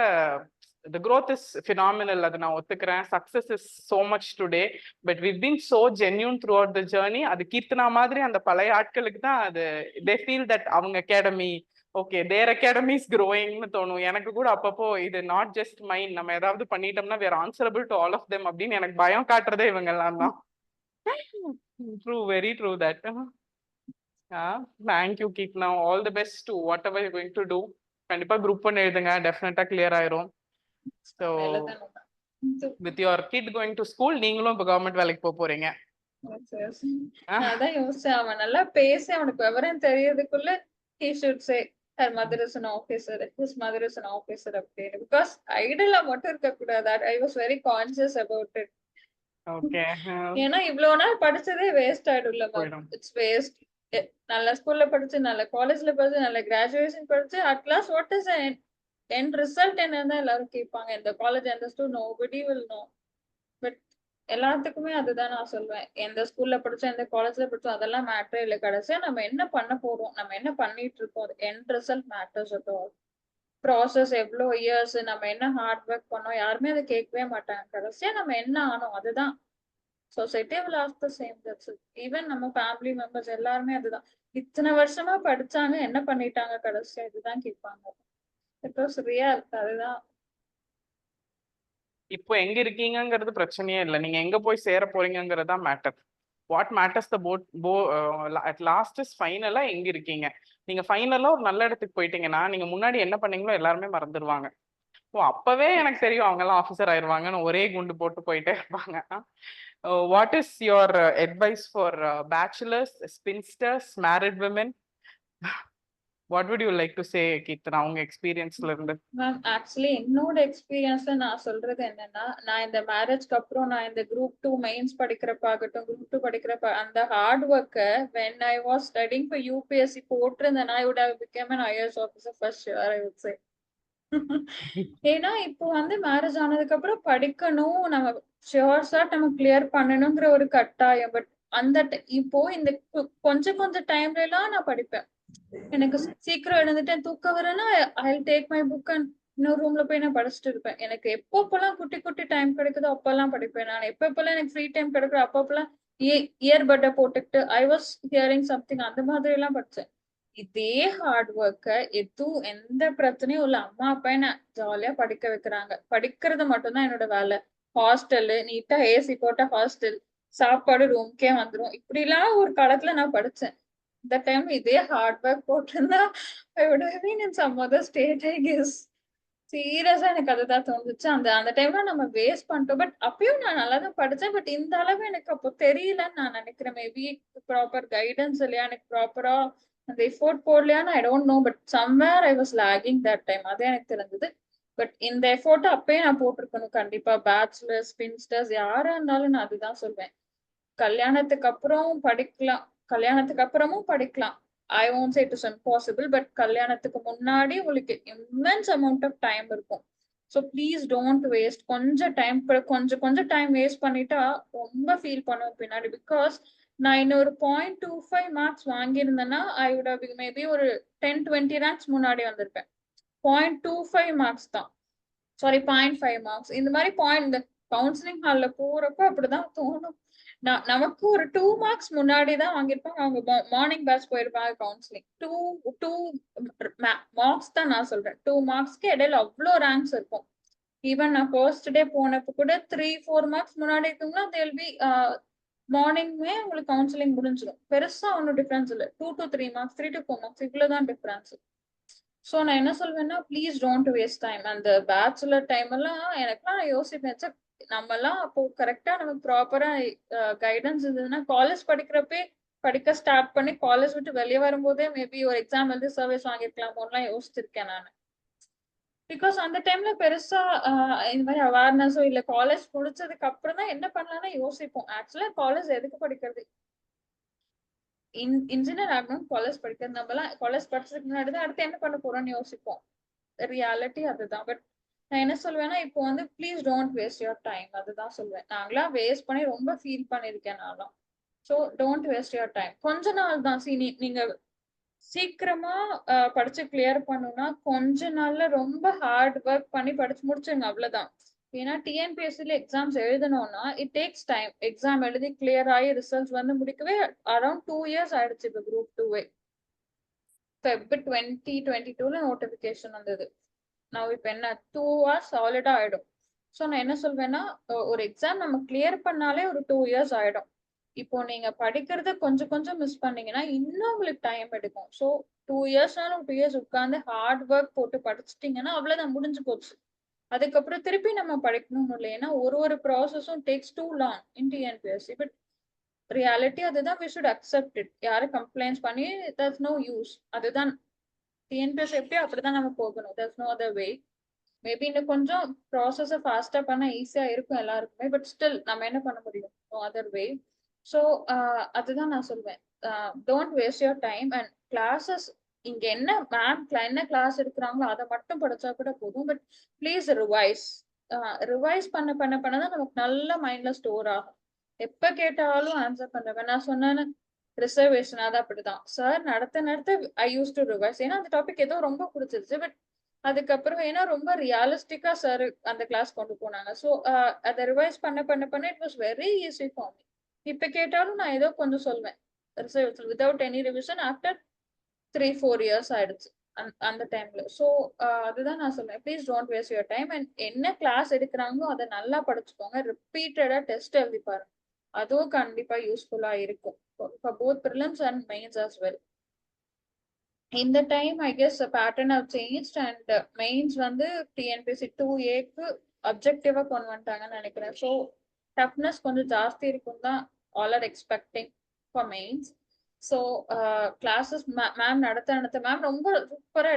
the growth is phenomenal, அது நான் ஒத்துக்கிறேன். success is so much today, but we've been so genuine throughout the journey. அது கீர்த்தனா மாதிரி அந்த பழைய ஆட்களுக்கு தான் அது they feel that அவங்க academy okay, their academy is க்ரோயிங்னு தோணும். எனக்கு கூட அப்பப்போ இது நாட் ஜஸ்ட் மைண்ட், நம்ம ஏதாவது பண்ணிட்டோம்னா we're answerable to all of them அப்படின்னு எனக்கு பயம் காட்டுறதே இவங்க எல்லாம் தான். True, very true that. Thank you Keerthana, all the best to whatever you going to do. கண்டிப்பா குரூப் பண்ணி எழுதுங்க, டெஃபினட்டா கிளியர் ஆயிரும். So with your kid going to school, நீங்களும் இப்போ கவர்மெண்ட் வேலைக்கு போக போறீங்க. அதான் யோசிச்சேன், அவன் நல்லா பேசி அவனுக்கு விவரம் தெரியறதுக்குள்ள he should say her mother is an officer, his mother is an officer அப்படின்னு. because ஐடலா மட்டும் இருக்க கூடாது. I was very conscious about it. Okay. ஏன்னா இவ்வளவு நாள் படிச்சதே வேஸ்ட் ஆயிடும்ல மேம். It's waste. நல்ல ஸ்கூல்ல படிச்சு, நல்ல காலேஜ்ல படிச்சு, நல்ல கிராஜுவேஷன் படிச்சு, at last what is end result என்னன்னு எல்லாரும் கேட்பாங்க. இந்த காலேஜ் எந்த school nobody will know. But எல்லாத்துக்குமே அதுதான் நான் சொல்வேன். எந்த ஸ்கூல்ல படிச்சோம், எந்த காலேஜ்ல படிச்சோம், அதெல்லாம் மேட்டரே இல்லை. கடைசியா நம்ம என்ன பண்ண போறோம், நம்ம என்ன பண்ணிட்டு இருக்கோம், end result matters at all. Process எவ்வளோ இயர்ஸ், நம்ம என்ன ஹார்ட் ஒர்க் பண்ணோம், யாருமே அதை கேட்கவே மாட்டாங்க. கடைசியா நம்ம என்ன ஆனோம், அதுதான். Society will ask the same. That's it. Even நம்ம ஃபேமிலி மெம்பர்ஸ் எல்லாருமே அதுதான். இத்தனை வருஷமா படிச்சாங்க, என்ன பண்ணிட்டாங்க, கடைசியா இதுதான் கேட்பாங்க. It was real. அதுதான். இப்போ எங்க இருக்கீங்கிறது பிரச்சனையே இல்லை, நீங்க எங்க போய் சேர போறீங்கிறது தான் matter. What matters the at last is ஃபைனலா எங்க இருக்கீங்க. நீங்க ஃபைனலா ஒரு நல்ல இடத்துக்கு போயிட்டீங்கன்னா நீங்க முன்னாடி என்ன பண்ணீங்களோ எல்லாருமே மறந்துடுவாங்க. ஓ, அப்பவே எனக்கு தெரியும் அவங்க எல்லாம் ஆஃபீஸர் ஆயிருவாங்கன்னு ஒரே குண்டு போட்டு போயிட்டே இருப்பாங்க. What is your advice for bachelors, spinsters, married women? What would you like to say, Keerthana, உங்க எக்ஸ்பீரியன்ஸ்ல இருந்து? மேம் ஆக்சுவலி என்னோட எக்ஸ்பீரியன்ஸ்ல நான் சொல்றது என்னன்னா, நான் இந்த மேரேஜ்க்கு அப்புறம் நான் இந்த குரூப் 2 மெயின்ஸ் படிக்கிறப்பாகட்டும், குரூப் 2 படிக்கிறப்ப அந்த ஹார்ட் ஒர்க்கை when I was studying for UPSC போட்டிருந்தேன், I would have become an IAS officer for sure, I would say. ஏன்னா இப்போ வந்து மேரேஜ் ஆனதுக்கு அப்புறம் படிக்கணும், நம்ம ஷியோர்ஸா நம்ம கிளியர் பண்ணணுங்கிற ஒரு கட்டாயம். பட் அந்த இப்போ இந்த கொஞ்சம் கொஞ்சம் டைம்ல எல்லாம் நான் படிப்பேன். எனக்கு சீக்கிரம் எழுந்துட்டேன், தூக்கம் வரேன்னா I take my book and இன்னொரு ரூம்ல போய் நான் படிச்சுட்டு இருப்பேன். எனக்கு எப்பப்பெல்லாம் குட்டி குட்டி டைம் கிடைக்குதோ அப்பெல்லாம் படிப்பேன். நான் எப்பப்பெல்லாம் எனக்கு ஃப்ரீ டைம் கிடைக்குதோ அப்பப்பெல்லாம் இயர்பட்டை போட்டுக்கிட்டு ஐ வாஸ் ஹியரிங் சம்திங், அந்த மாதிரி எல்லாம் படிச்சேன். இதே ஹார்ட் ஒர்க்கை எந்த பிரச்சனையும் இல்ல, அம்மா அப்பா என்ன ஜாலியா படிக்க வைக்கிறாங்க. படிக்கிறது மட்டும்தான் என்னோட வேலை. ஹாஸ்டலு, நீட்டா ஏசி போட்ட ஹாஸ்டல், சாப்பாடு ரூம்க்கே வந்துடும். இப்படிலாம் ஒரு காலத்துல நான் படிச்சேன். இந்த டைம் இதே ஹார்ட் ஒர்க் போட்டிருந்தா I would have been in some other state, I guess. சீரியஸா எனக்கு அதுதான் தோணுச்சு. அந்த அந்த டைம்ல நம்ம வேஸ்ட் பண்ணிட்டோம். பட் அப்பயும் நான் நல்லா தான் படிச்சேன். பட் இந்த அளவு எனக்கு அப்போ தெரியலன்னு நான் நினைக்கிறேன். மேபி ப்ராப்பர் கைடன்ஸ் இல்லையா, எனக்கு ப்ராப்பரா அந்த எஃபோர்ட் போடலையான்னு I don't know. But somewhere I was lagging that time. அதே எனக்கு தெரிஞ்சது. பட் இந்த எஃபோர்ட் அப்பயே நான் போட்டிருக்கணும் கண்டிப்பா. பேச்சுலர்ஸ், ஸ்பின்ஸ்டர்ஸ் யாரா இருந்தாலும் நான் அதுதான் சொல்வேன். கல்யாணத்துக்கு அப்புறம் படிக்கலாம். கல்யாணத்துக்கு அப்புறமும் படிக்கலாம். ஐ won't say it is impossible, but கல்யாணத்துக்கு முன்னாடி உங்களுக்கு immense amount of டைம் இருக்கும். So please don't waste. கொஞ்சம் டைம் கொஞ்சம் கொஞ்சம் டைம் வேஸ்ட் பண்ணிட்டா ரொம்ப ஃபீல் பண்ணுவோம் பின்னாடி. பிகாஸ் நான் இன்னொரு 0.25 மார்க்ஸ் வாங்கியிருந்தேன்னா ஐ would have மேபி ஒரு 10-20 ரேங்க்ஸ் முன்னாடி வந்திருப்பேன். 0.25 மார்க்ஸ் தான், சாரி 0.5 மார்க்ஸ். இந்த மாதிரி இந்த கவுன்சிலிங் ஹால்ல போறப்ப அப்படிதான் தோணும். நமக்கு ஒரு 2 மார்க்ஸ் முன்னாடி தான் வாங்கியிருப்பாங்க. அவங்க மார்னிங் பேட்ச் போயிருப்பாங்க கவுன்சிலிங். 2 மார்க்ஸ் தான் நான் சொல்றேன். 2 மார்க்ஸ்க்கு இடையில அவ்வளோ ரேங்க்ஸ் இருக்கும். ஈவன் நான் ஃபர்ஸ்ட் டே போனப்ப கூட 3-4 மார்க்ஸ் முன்னாடி இருக்குங்களா தேல் பி மார்னிங்மே உங்களுக்கு கவுன்சிலிங் முடிஞ்சிடும். பெருசா ஒன்றும் டிஃபரன்ஸ் இல்லை. 2 to 3 மார்க்ஸ், 3 to 4 மார்க்ஸ் இவ்வளவுதான் டிஃபரன்ஸ். ஸோ நான் என்ன சொல்வேன்னா ப்ளீஸ் டோன்ட் வேஸ்ட் டைம். அந்த பேச்சுலர் டைம் எல்லாம் எனக்குலாம் நான் யோசிப்பேன், நம்ம எல்லாம் அப்போ கரெக்டா நமக்கு ப்ராப்பரா கைடன்ஸ் இருந்ததுன்னா காலேஜ் படிக்கிறப்பே படிக்க ஸ்டார்ட் பண்ணி காலேஜ் விட்டு வெளியே வரும்போதே மேபி ஒரு எக்ஸாம் எழுதி சர்வீஸ் வாங்கிருக்கலாமோலாம் யோசிச்சிருக்கேன் நான். பிகாஸ் அந்த டைம்ல பெருசா இந்த மாதிரி அவேர்னஸோ இல்ல காலேஜ் முடிச்சதுக்கு அப்புறம் தான் என்ன பண்ணலாம்னு யோசிப்போம். ஆக்சுவலா காலேஜ் எதுக்கு படிக்கிறது? இன்ஜினியர் ஆகணும் காலேஜ் படிக்கிறது. நம்ம எல்லாம் காலேஜ் படிச்சதுக்கு முன்னாடி தான் அடுத்து என்ன பண்ண போறோம்னு யோசிப்போம். ரியாலிட்டி அதுதான். பட் நான் என்ன சொல்வேன்னா இப்போ வந்து please don't waste your time. அதுதான் சொல்வேன். நாங்களாம் வேஸ்ட் பண்ணி ரொம்ப ஃபீல் பண்ணிருக்கேன் நான்லாம். So don't waste your time. கொஞ்ச நாள் தான். நீங்க சீக்கிரமா படிச்சு கிளியர் பண்ணணும்னா கொஞ்ச நாள்ல ரொம்ப ஹார்ட் ஒர்க் பண்ணி படிச்சு முடிச்சுங்க, அவ்வளவுதான். ஏன்னா டிஎன்பிஎஸ்சில எக்ஸாம்ஸ் எழுதணும்னா இட் டேக்ஸ் டைம். எக்ஸாம் எழுதி கிளியர் ஆகி ரிசல்ட்ஸ் வந்து முடிக்கவே அரௌண்ட் 2 இயர்ஸ் ஆயிடுச்சு. இப்போ குரூப் 2 Feb 2022 நோட்டிபிகேஷன் வந்தது. நான் இப்ப என்ன 2 hours சாலிடா ஆயிடும். ஸோ நான் என்ன சொல்வேன்னா ஒரு எக்ஸாம் நம்ம கிளியர் பண்ணாலே ஒரு 2 இயர்ஸ் ஆயிடும். இப்போ நீங்க படிக்கிறத கொஞ்சம் கொஞ்சம் மிஸ் பண்ணீங்கன்னா இன்னும் உங்களுக்கு டைம் எடுக்கும். ஸோ 2 இயர்ஸ்னாலும் 2 இயர்ஸ் உட்காந்து ஹார்ட் ஒர்க் போட்டு படிச்சிட்டீங்கன்னா அவ்வளவுதான், முடிஞ்சு போச்சு. அதுக்கப்புறம் திருப்பி நம்ம படிக்கணும்னு இல்லை. ஏன்னா ஒரு ப்ராசஸும் takes too long in TNPSC. But reality அதுதான். We should accept it. யாரும் கம்ப்ளைண்ட்ஸ் பண்ணி தட்ஸ் நோ யூஸ். அதுதான் டிஎன்பிஎஸ்சி எப்படியோ அப்படிதான் நம்ம போகணும். That's no other way. Maybe இன்னும் கொஞ்சம் ப்ராசஸை ஃபாஸ்டா பண்ணா ஈஸியா இருக்கும் எல்லாருக்குமே. பட் ஸ்டில் நம்ம என்ன பண்ண முடியும்? நோ அதர் வே. ஸோ அதுதான் நான் சொல்வேன். Don't waste your time. And classes இங்க என்ன மேம் என்ன கிளாஸ் எடுக்கிறாங்களோ அதை மட்டும் படிச்சா கூட போதும். But please revise. ரிவைஸ் பண்ண தான் நமக்கு நல்ல மைண்ட்ல ஸ்டோர் ஆகும். எப்ப கேட்டாலும் ஆன்சர் பண்ணுவேன். நான் சொன்னேன்னு ரிசர்வேஷன் அது அப்படிதான் சார். நடத்த ஐ யூஸ் டு ரிவைஸ். ஏன்னா அந்த டாபிக் ஏதோ ரொம்ப பிடிச்சிருச்சு. பட் அதுக்கப்புறம் ஏன்னா ரொம்ப ரியலிஸ்டிக்கா சார் அந்த கிளாஸ் கொண்டு போனாங்க. ஸோ அதை ரிவைஸ் பண்ண it was very easy for me. இப்ப கேட்டாலும் நான் ஏதோ கொஞ்சம் சொல்வேன். Without any revision after 3-4 years ஆயிடுச்சு அந்த டைம்ல. ஸோ அதுதான் நான் சொல்றேன். Please don't waste your time. And என்ன கிளாஸ் எடுக்கிறாங்களோ அதை நல்லா படிச்சுக்கோங்க. ரிப்பீட்டடா டெஸ்ட் எழுதி பாருங்க. அதுவும் கண்டிப்பா யூஸ்ஃபுல்லா இருக்கும் for both prelims and mains as well. இந்த time I guess pattern have changed. And mains வந்து டிஎன்பிஎஸ்சி 2A அப்ஜெக்டிவா கொண்டு வந்துட்டாங்கன்னு நினைக்கிறேன். ஸோ டஃப்னஸ் கொஞ்சம் ஜாஸ்தி இருக்கும் தான் all are expecting for mains. So classes ma'am நடத்த மேம் ரொம்ப சூப்பரா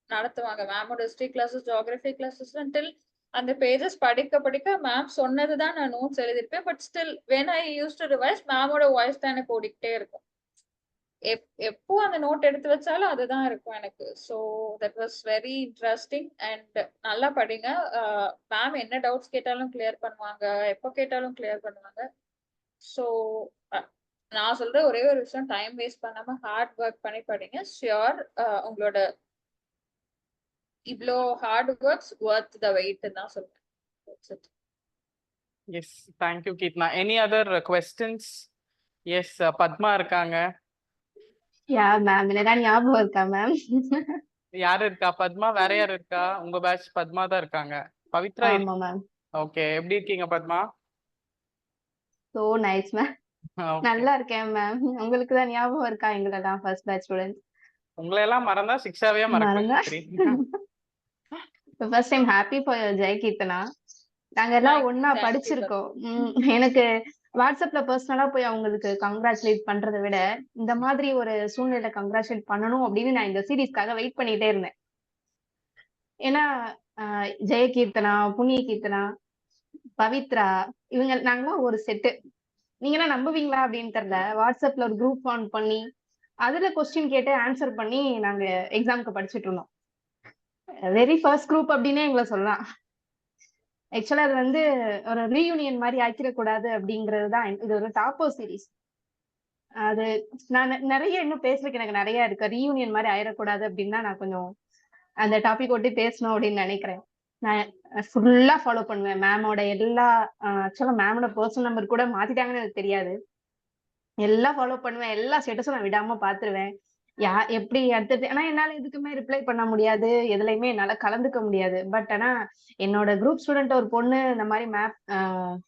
நடத்துவாங்க. மேமோட history classes, geography classes till அந்த பேஜஸ் படிக்க மேம் சொன்னதுதான் நான் நோட்ஸ் எழுதிருப்பேன். But still when I use to revise மேமோட வாய்ஸ் தான் எனக்கு ஓடிக்கிட்டே இருக்கும். எப்போ அந்த நோட் எடுத்து வச்சாலும் அதுதான் இருக்கும் எனக்கு. So that was very interesting. And நல்லா படிங்க. மேம் என்ன டவுட்ஸ் கேட்டாலும் கிளியர் பண்ணுவாங்க, எப்போ கேட்டாலும் கிளியர் பண்ணுவாங்க. ஸோ நான் சொல்ற ஒரே ஒரு விஷயம், டைம் வேஸ்ட் பண்ணாம ஹார்ட் ஒர்க் பண்ணி படிங்க. ஷியோர் உங்களோட இவ்வளோ hard works worth the wait தான் சொல்றேன். Yes, thank you Keerthana. Any other questions? Yes, Padma இருக்காங்க. யா மேம், என்னதான் ஞாபகம் இருக்கா மேம்? யாரு இருக்கா? பத்மா வேற யாரு இருக்கா? உங்க பேட்ச் பத்மா தான் இருக்காங்க. பவித்ரா ஆமா மேம். ஓகே. எப்படி இருக்கீங்க பத்மா? So nice ma'am. நல்லா இருக்கேன் மேம். உங்களுக்கு தான் ஞாபகம் இருக்கா எங்களெல்லாம் ஃபர்ஸ்ட் பேட்ச் ஸ்டூடெண்ட்ஸ்? உங்களை எல்லாம் மறந்தா சிக்ஷாவே மறந்தா மறக்க ஃபர்ஸ்ட் டைம் ஹாப்பி ஃபார் ஜெயகீர்த்தனா. நாங்க எல்லாம் ஒண்ணா Thank you. படிச்சிருக்கோம். எனக்கு வாட்ஸ்அப்ல பர்சனலா போய் அவங்களுக்கு கங்க்ராச்சுலேட் பண்றதை விட இந்த மாதிரி ஒரு சூழ்நிலை கங்க்ராச்சுலேட் பண்ணணும் அப்படின்னு நான் இந்த சீரீஸ்க்காக வெயிட் பண்ணிட்டே இருந்தேன். ஏன்னா ஜெயகீர்த்தனா, புண்ணிய கீர்த்தனா, பவித்ரா இவங்க நாங்களாம் ஒரு செட்டு. நீங்களாம் நம்புவீங்களா அப்படின்னு தெரியல. வாட்ஸ்அப்ல ஒரு குரூப் ஃபார்ம் பண்ணி அதுல கொஸ்டின் கேட்டு ஆன்சர் பண்ணி நாங்க எக்ஸாம்க்கு படிச்சுட்டு இருந்தோம். வெரி ஃபர்ஸ்ட் குரூப் அப்படின்னே எங்களை சொல்லலாம். ஆக்சுவலா அது வந்து ஒரு ரீயூனியன் மாதிரி ஆக்கிடக்கூடாது அப்படிங்கிறது தான் இது ஒரு டாப்போ சீரீஸ். அது நான் நிறைய இன்னும் பேசுறதுக்கு எனக்கு நிறைய இருக்கு. ரீயூனியன் மாதிரி ஆயிடக்கூடாது அப்படின்னா நான் கொஞ்சம் அந்த டாபிக் ஒட்டி பேசணும் அப்படின்னு நினைக்கிறேன். நான் ஃபுல்லா ஃபாலோ பண்ணுவேன் மேமோட எல்லா ஆக்சுவலா மேமோட பர்சனல் நம்பர் கூட மாத்திட்டாங்கன்னு எனக்கு தெரியாது. எல்லாம் ஃபாலோ பண்ணுவேன். எல்லா ஸ்டேட்டஸும் நான் விடாம பாத்துருவேன். எப்படி அடுத்தது ஆனா என்னால எதுக்குமே ரிப்ளை பண்ண முடியாது. எதுலயுமே என்னால கலந்துக்க முடியாது. பட் ஆனா என்னோட குரூப் ஸ்டூடெண்ட் ஒரு பொண்ணு இந்த மாதிரி மேப்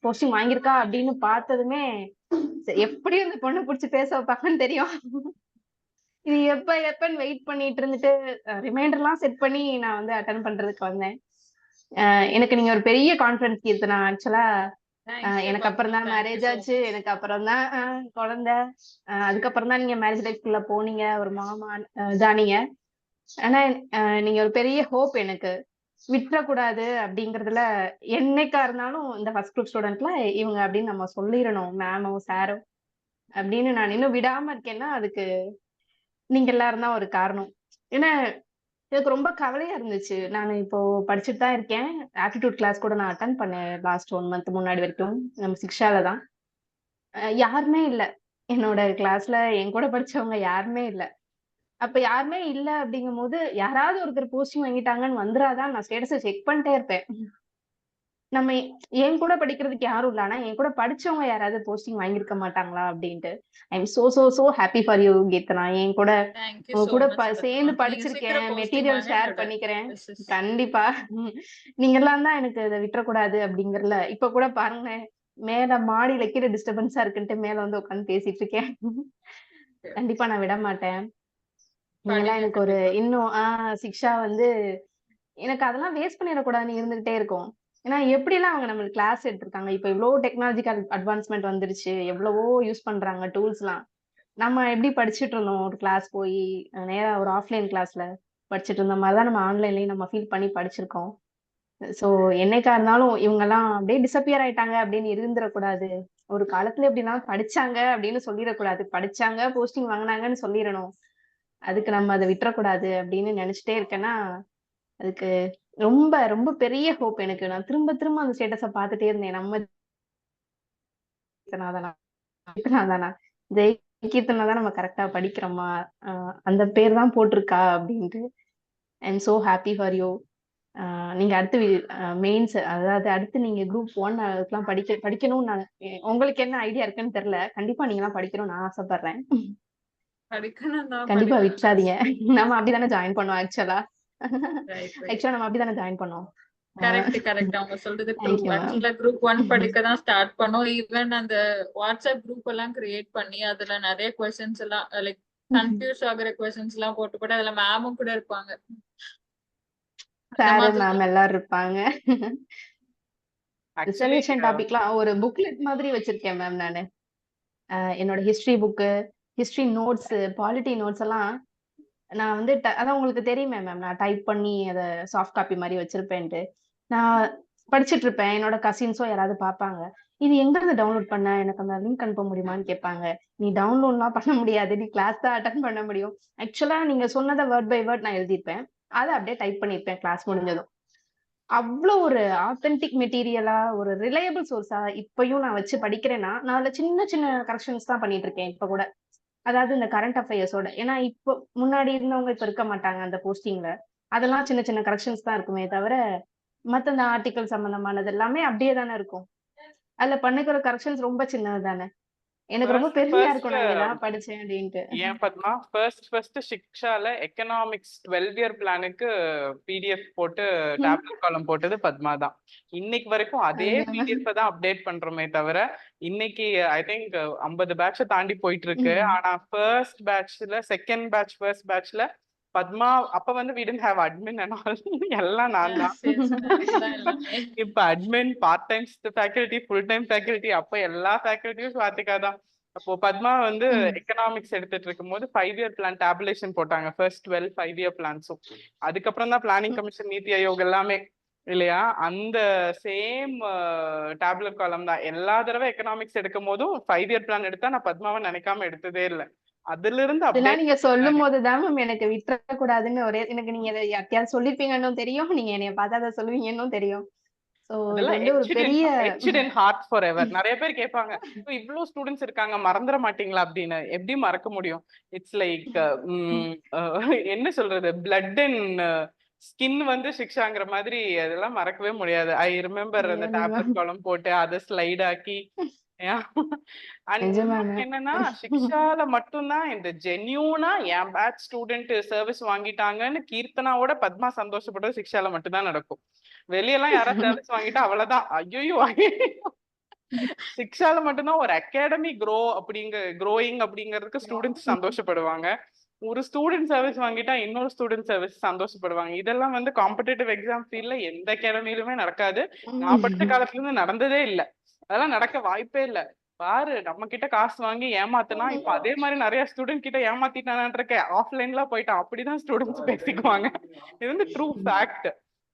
போஸ்டிங் வாங்கியிருக்கா அப்படின்னு பார்த்ததுமே எப்படியும் இந்த பொண்ணு பிடிச்சி பேச வைப்பாங்கன்னு தெரியும். இது எப்பன்னு வெயிட் பண்ணிட்டு இருந்துட்டு ரிமைண்டர் எல்லாம் செட் பண்ணி நான் வந்து அட்டன் பண்றதுக்கு வந்தேன். எனக்கு நீங்க ஒரு பெரிய கான்ஃபிடன்ஸ் கீர்த்தனா. ஆக்சுவலா எனக்கு அப்புறம் தான் மேரேஜ் ஆச்சு. எனக்கு அப்புறம் தான் குழந்தை. அதுக்கப்புறம் தான் நீங்க மேரேஜ் லைஃப்குள்ள போனீங்க, ஒரு மாமா இதானீங்க. ஆனா நீங்க ஒரு பெரிய ஹோப் எனக்கு. விட்டுறக்கூடாது அப்படிங்கறதுல என்னைக்கா இருந்தாலும் இந்த ஃபர்ஸ்ட் குரூப் ஸ்டூடெண்ட்ல இவங்க அப்படின்னு நம்ம சொல்லிடணும், மேமோ சாரோ அப்படின்னு நான் இன்னும் விடாம இருக்கேன்னா அதுக்கு நீங்க எல்லாரும் தான் ஒரு காரணம். ஏன்னா எனக்கு ரொம்ப கவலையா இருந்துச்சு. நான் இப்போ படிச்சுட்டு தான் இருக்கேன். ஆப்டிடியூட் கிளாஸ் கூட நான் அட்டன் பண்ணேன் லாஸ்ட் 1 மந்த் முன்னாடி வரைக்கும். நம்ம சிக்ஷால தான். யாருமே இல்ல. என்னோட கிளாஸ்ல என் கூட படிச்சவங்க யாருமே இல்ல. அப்ப யாருமே இல்ல அப்படிங்கும்போது, யாராவது ஒருத்தர் போஸ்டிங் வாங்கிட்டாங்கன்னு வந்துராதான்னு நான் ஸ்டேட்டஸ செக் பண்ணிட்டே இருப்பேன். நம்ம என் கூட படிக்கிறதுக்கு யாரும் இல்ல. ஆனா என் கூட படிச்சவங்க யாராவது போஸ்டிங் வாங்கியிருக்க மாட்டாங்களா அப்படின்ட்டு. I am so happy for you Keerthana. என் கூட Thank you உங்க so கூட much, Padma. சேர்ந்து நீங்க படிச்சிருக்கேன். சீக்கிரம் posting மெட்டீரியல் வாங்க ஷேர் என்னோட பண்ணிக்கிறேன். wishes. கண்டிப்பா. நீங்க எல்லாம் தான் எனக்கு இத விட்டுறக்கூடாது அப்படிங்கறதுல இப்ப கூட பாருங்களேன், மேல மாடியில கீழ டிஸ்டர்பன்ஸா இருக்குன்ட்டு மேல வந்து உட்கார்ந்து பேசிட்டு இருக்கேன். கண்டிப்பா நான் விட மாட்டேன். நீங்கலாம் படிங்க எனக்கு ஒரு கண்டிப்பா. இன்னும் சிக்ஷா வந்து எனக்கு அதெல்லாம் வேஸ்ட் பண்ணிடக்கூடாதுன்னு இருந்துகிட்டே இருக்கும். ஏன்னா எப்படிலாம் அவங்க நம்மளுக்கு கிளாஸ் எடுத்திருக்காங்க. இப்ப இவ்ளோ டெக்னாலஜிக்கல் அட்வான்ஸ்மென்ட் வந்துருச்சு. எவ்வளவோ யூஸ் பண்றாங்க டூல்ஸ்லாம். நம்ம எப்படி படிச்சுட்டு இருந்தோம் ஒரு கிளாஸ் போய் நேரா ஒரு ஆஃப்லைன் கிளாஸ்ல படிச்சுட்டு இருந்த மாதிரி தான் நம்ம ஆன்லைன்லயும் நம்ம ஃபீல் பண்ணி படிச்சிருக்கோம். சோ என்னைக்கா இருந்தாலும் இவங்கெல்லாம் அப்படியே டிஸப்பியர் ஆயிட்டாங்க அப்படின்னு இருந்துடக்கூடாது. ஒரு காலத்துல எப்படிலாம் படிச்சாங்க அப்படின்னு சொல்லிடக்கூடாது. படிச்சாங்க, போஸ்டிங் வாங்குனாங்கன்னு சொல்லிடணும். அதுக்கு நம்ம அத விட்டுறக்கூடாது அப்படின்னு நினைச்சிட்டே இருக்கேன்னா, அதுக்கு ரொம்ப ரொம்ப பெரிய ஹோப் எனக்கு. நான் திரும்ப திரும்ப அந்த ஸ்டேட்டஸ பார்த்துட்டே இருந்தேன். நம்ம கீர்த்தனா தானா? ஜெய் கீர்த்தனா தான் நம்ம கரெக்ட்டா படிக்கிறோமா? அ அந்த பேர் தான் போட்டிருக்கா அப்படின்ட்டு. I am so happy for you. நீங்க அடுத்து மெயின்ஸ் அதாவது அடுத்து நீங்க குரூப் 1 அதுக்கெல்லாம் படிக்கணும்னு நான் உங்களுக்கு என்ன ஐடியா இருக்குன்னு தெரியல. கண்டிப்பா நீங்கலாம் படிக்கணும்னு நான் ஆசைப்படுறேன். படிக்கணும் தான் கண்டிப்பா படிக்கணும். விட்டுறாதீங்க. நம்ம அப்படிதானே ஜாயின் பண்ணோம் ஆக்சுவலா. Right. ஆக்சுவலா நம்ம அப்படிதானே ஜாயின் பண்ணோம். கரெக்ட். அவங்க சொல்றது ட்ரூ. Thank you ma'am. ஆக்சுவலா குரூப் 1 படிக்க தான் ஸ்டார்ட் பண்ணோம். ஈவன் அந்த வாட்ஸ்அப் குரூப் எல்லாம் கிரியேட் பண்ணி அதுல நிறைய கொஸ்டின்ஸ் எல்லாம் லைக் கன்ஃபியூஸ் ஆகுற கொஸ்டின்ஸ் எல்லாம் போட்டு கூட அதுல மேமும் கூட இருப்பாங்க. அந்த சார் மாதிரி மேம் எல்லாரும் இருப்பாங்க. ஆக்சுவலி ரிசர்வேஷன் டாபிக்லாம் ஒரு புக்லெட் மாதிரி வச்சிருக்கேன் மேம் நானு. என்னோட history book, history notes, polity notes எல்லாம் நான் வந்து அதான் உங்களுக்கு தெரியுமே மேம், நான் டைப் பண்ணி அத சாஃப்ட் காப்பி மாரி வச்சிருப்பேன்ட்டு. நான் படிச்சுட்டு இருப்பேன். என்னோட கசின்ஸோ யாராவது பார்ப்பாங்க. "இது எங்கிருந்து டவுன்லோட் பண்ண? எனக்கு அந்த லிங்க் அனுப்ப முடியுமான்னு?" கேட்பாங்க. "நீ டவுன்லோட்லாம் பண்ண முடியாது. நீ கிளாஸ் தான் அட்டெண்ட் பண்ண முடியும்." ஆக்சுவலா நீங்க சொன்னத வேர்ட் பை வேர்ட் நான் எழுதியிருப்பேன். அத அப்படியே டைப் பண்ணியிருப்பேன் கிளாஸ் முடிஞ்சதும். அவ்ளோ ஒரு ஆத்தென்டிக் மெட்டீரியலா, ஒரு ரிலையபிள் சோர்ஸா இப்பயும் நான் வச்சு படிக்கிறேன்னா, நான் அதுல சின்ன சின்ன கரெக்ஷன்ஸ் தான் பண்ணிட்டு இருக்கேன் இப்ப கூட. அதாவது இந்த கரண்ட் அஃபேர்ஸோட. ஏன்னா இப்போ முன்னாடி இருந்தவங்க இப்ப இருக்க மாட்டாங்க அந்த போஸ்டிங்ல. அதெல்லாம் சின்ன சின்ன கரெக்ஷன்ஸ் தான் இருக்குமே தவிர, மத்த இந்த ஆர்டிகிள் சம்பந்தமானது எல்லாமே அப்படியே தானே இருக்கும். அதுல பண்ணிக்கிற கரெக்ஷன்ஸ் ரொம்ப சின்னது தானே. எனக்கு ரொம்ப பெருமையா இருக்கும் நான் இதெல்லாம் படிச்சேன் அப்படின்ட்டு. ஏன் பத்மா ஃபர்ஸ்ட் சிக்ஷால எக்கனாமிக்ஸ் 12 இயர் பிளானுக்கு பிடிஎஃப் போட்டு டேப்லெட் காலம் போட்டது பத்மா தான். இன்னைக்கு வரைக்கும் அதே பிடிஎஃப் தான் அப்டேட் பண்றோமே தவிர இன்னைக்கு ஐ திங்க் 50 பேட்ச தாண்டி போயிட்டு இருக்கு. ஆனா ஃபர்ஸ்ட் பேட்ச்ல செகண்ட் பேட்ச் ஃபர்ஸ்ட் பேட்ச்ல பத்மா அப்ப வந்து we didn't have admin and all எல்லாம் நான் தான். இப்ப admin, part time faculty, full time faculty, அப்ப எல்லா ஃபேக்கல்ட்டியும் ஸ்வாதிகா தான். அப்போ பத்மா வந்து எக்கனாமிக்ஸ் எடுத்துட்டு இருக்கும்போது 5-year பிளான் டேபுலேஷன் போட்டாங்க. First 12 5-year பிளான்ஸும். அதுக்கப்புறம் தான் பிளானிங் கமிஷன், நீத்தி ஆயோக் எல்லாமே இல்லையா. அந்த சேம் டேபுலர் காலம் தான் எல்லா தடவை எக்கனாமிக்ஸ் எடுக்கும் போதும் 5-year பிளான் எடுத்தா நான் பத்மாவை நினைக்காம எடுத்ததே இல்லை. அதுல இருந்து இதெல்லாம் நீங்க சொல்லும் போதுதான் மேம் எனக்கு விட்டுறக்கூடாதுன்னு ஒரே எனக்கு நீங்க இதை யார்கிட்டயாவது சொல்லிருப்பீங்கன்னு தெரியும், நீங்க என்னைய பார்த்தா அதை சொல்லுவீங்கன்னு தெரியும். நிறைய பேர் கேட்பாங்க இவ்வளவு ஸ்டூடெண்ட்ஸ் இருக்காங்க மறந்துட மாட்டீங்களா அப்படின்னு. எப்படி மறக்க முடியும்? இட்ஸ் லைக் என்ன சொல்றது, பிளட் அண்ட் ஸ்கின் வந்து சிக்ஷாங்கிற மாதிரி அதெல்லாம் மறக்கவே முடியாது. ஐ ரிமெம்பர் அந்த டேப்லெட் காலம் போட்டு அதை ஸ்லைட் ஆக்கி என்னன்னா சிக்ஷால மட்டும்தான் இந்த ஜென்யூனா என் பேட்ச் ஸ்டூடெண்ட் சர்வீஸ் வாங்கிட்டாங்கன்னு கீர்த்தனாவோட பத்மா சந்தோஷப்படுறது சிக்ஷால மட்டும்தான் நடக்கும். வெளியெல்லாம் யாராவது சர்வீஸ் வாங்கிட்டா அவ்வளவுதான் ஐயோ. சிக்ஷால மட்டும்தான் ஒரு அகாடமி க்ரோயிங் அப்படிங்கிறதுக்கு ஸ்டூடெண்ட்ஸ் சந்தோஷப்படுவாங்க. ஒரு ஸ்டூடெண்ட் சர்வீஸ் வாங்கிட்டா இன்னொரு ஸ்டூடெண்ட் சர்வீஸ் சந்தோஷப்படுவாங்க. இதெல்லாம் வந்து காம்படிட்டிவ் எக்ஸாம் ஃபீல்ட்ல எந்த அகாடமிலுமே நடக்காது. நான் படிச்ச காலத்துல இருந்து நடந்ததே இல்லை. அதெல்லாம் நடக்க வாய்ப்பே இல்லை. பாரு நம்ம கிட்ட காசு வாங்கி ஏமாத்தினா இப்ப அதே மாதிரி நிறைய ஸ்டூடெண்ட் கிட்ட ஏமாத்திட்டான் ஆஃப்லைன்ல போயிட்டான் அப்படிதான் ஸ்டூடெண்ட்ஸ் பேசிக்குவாங்க. இது வந்து ட்ரூ ஃபேக்ட்.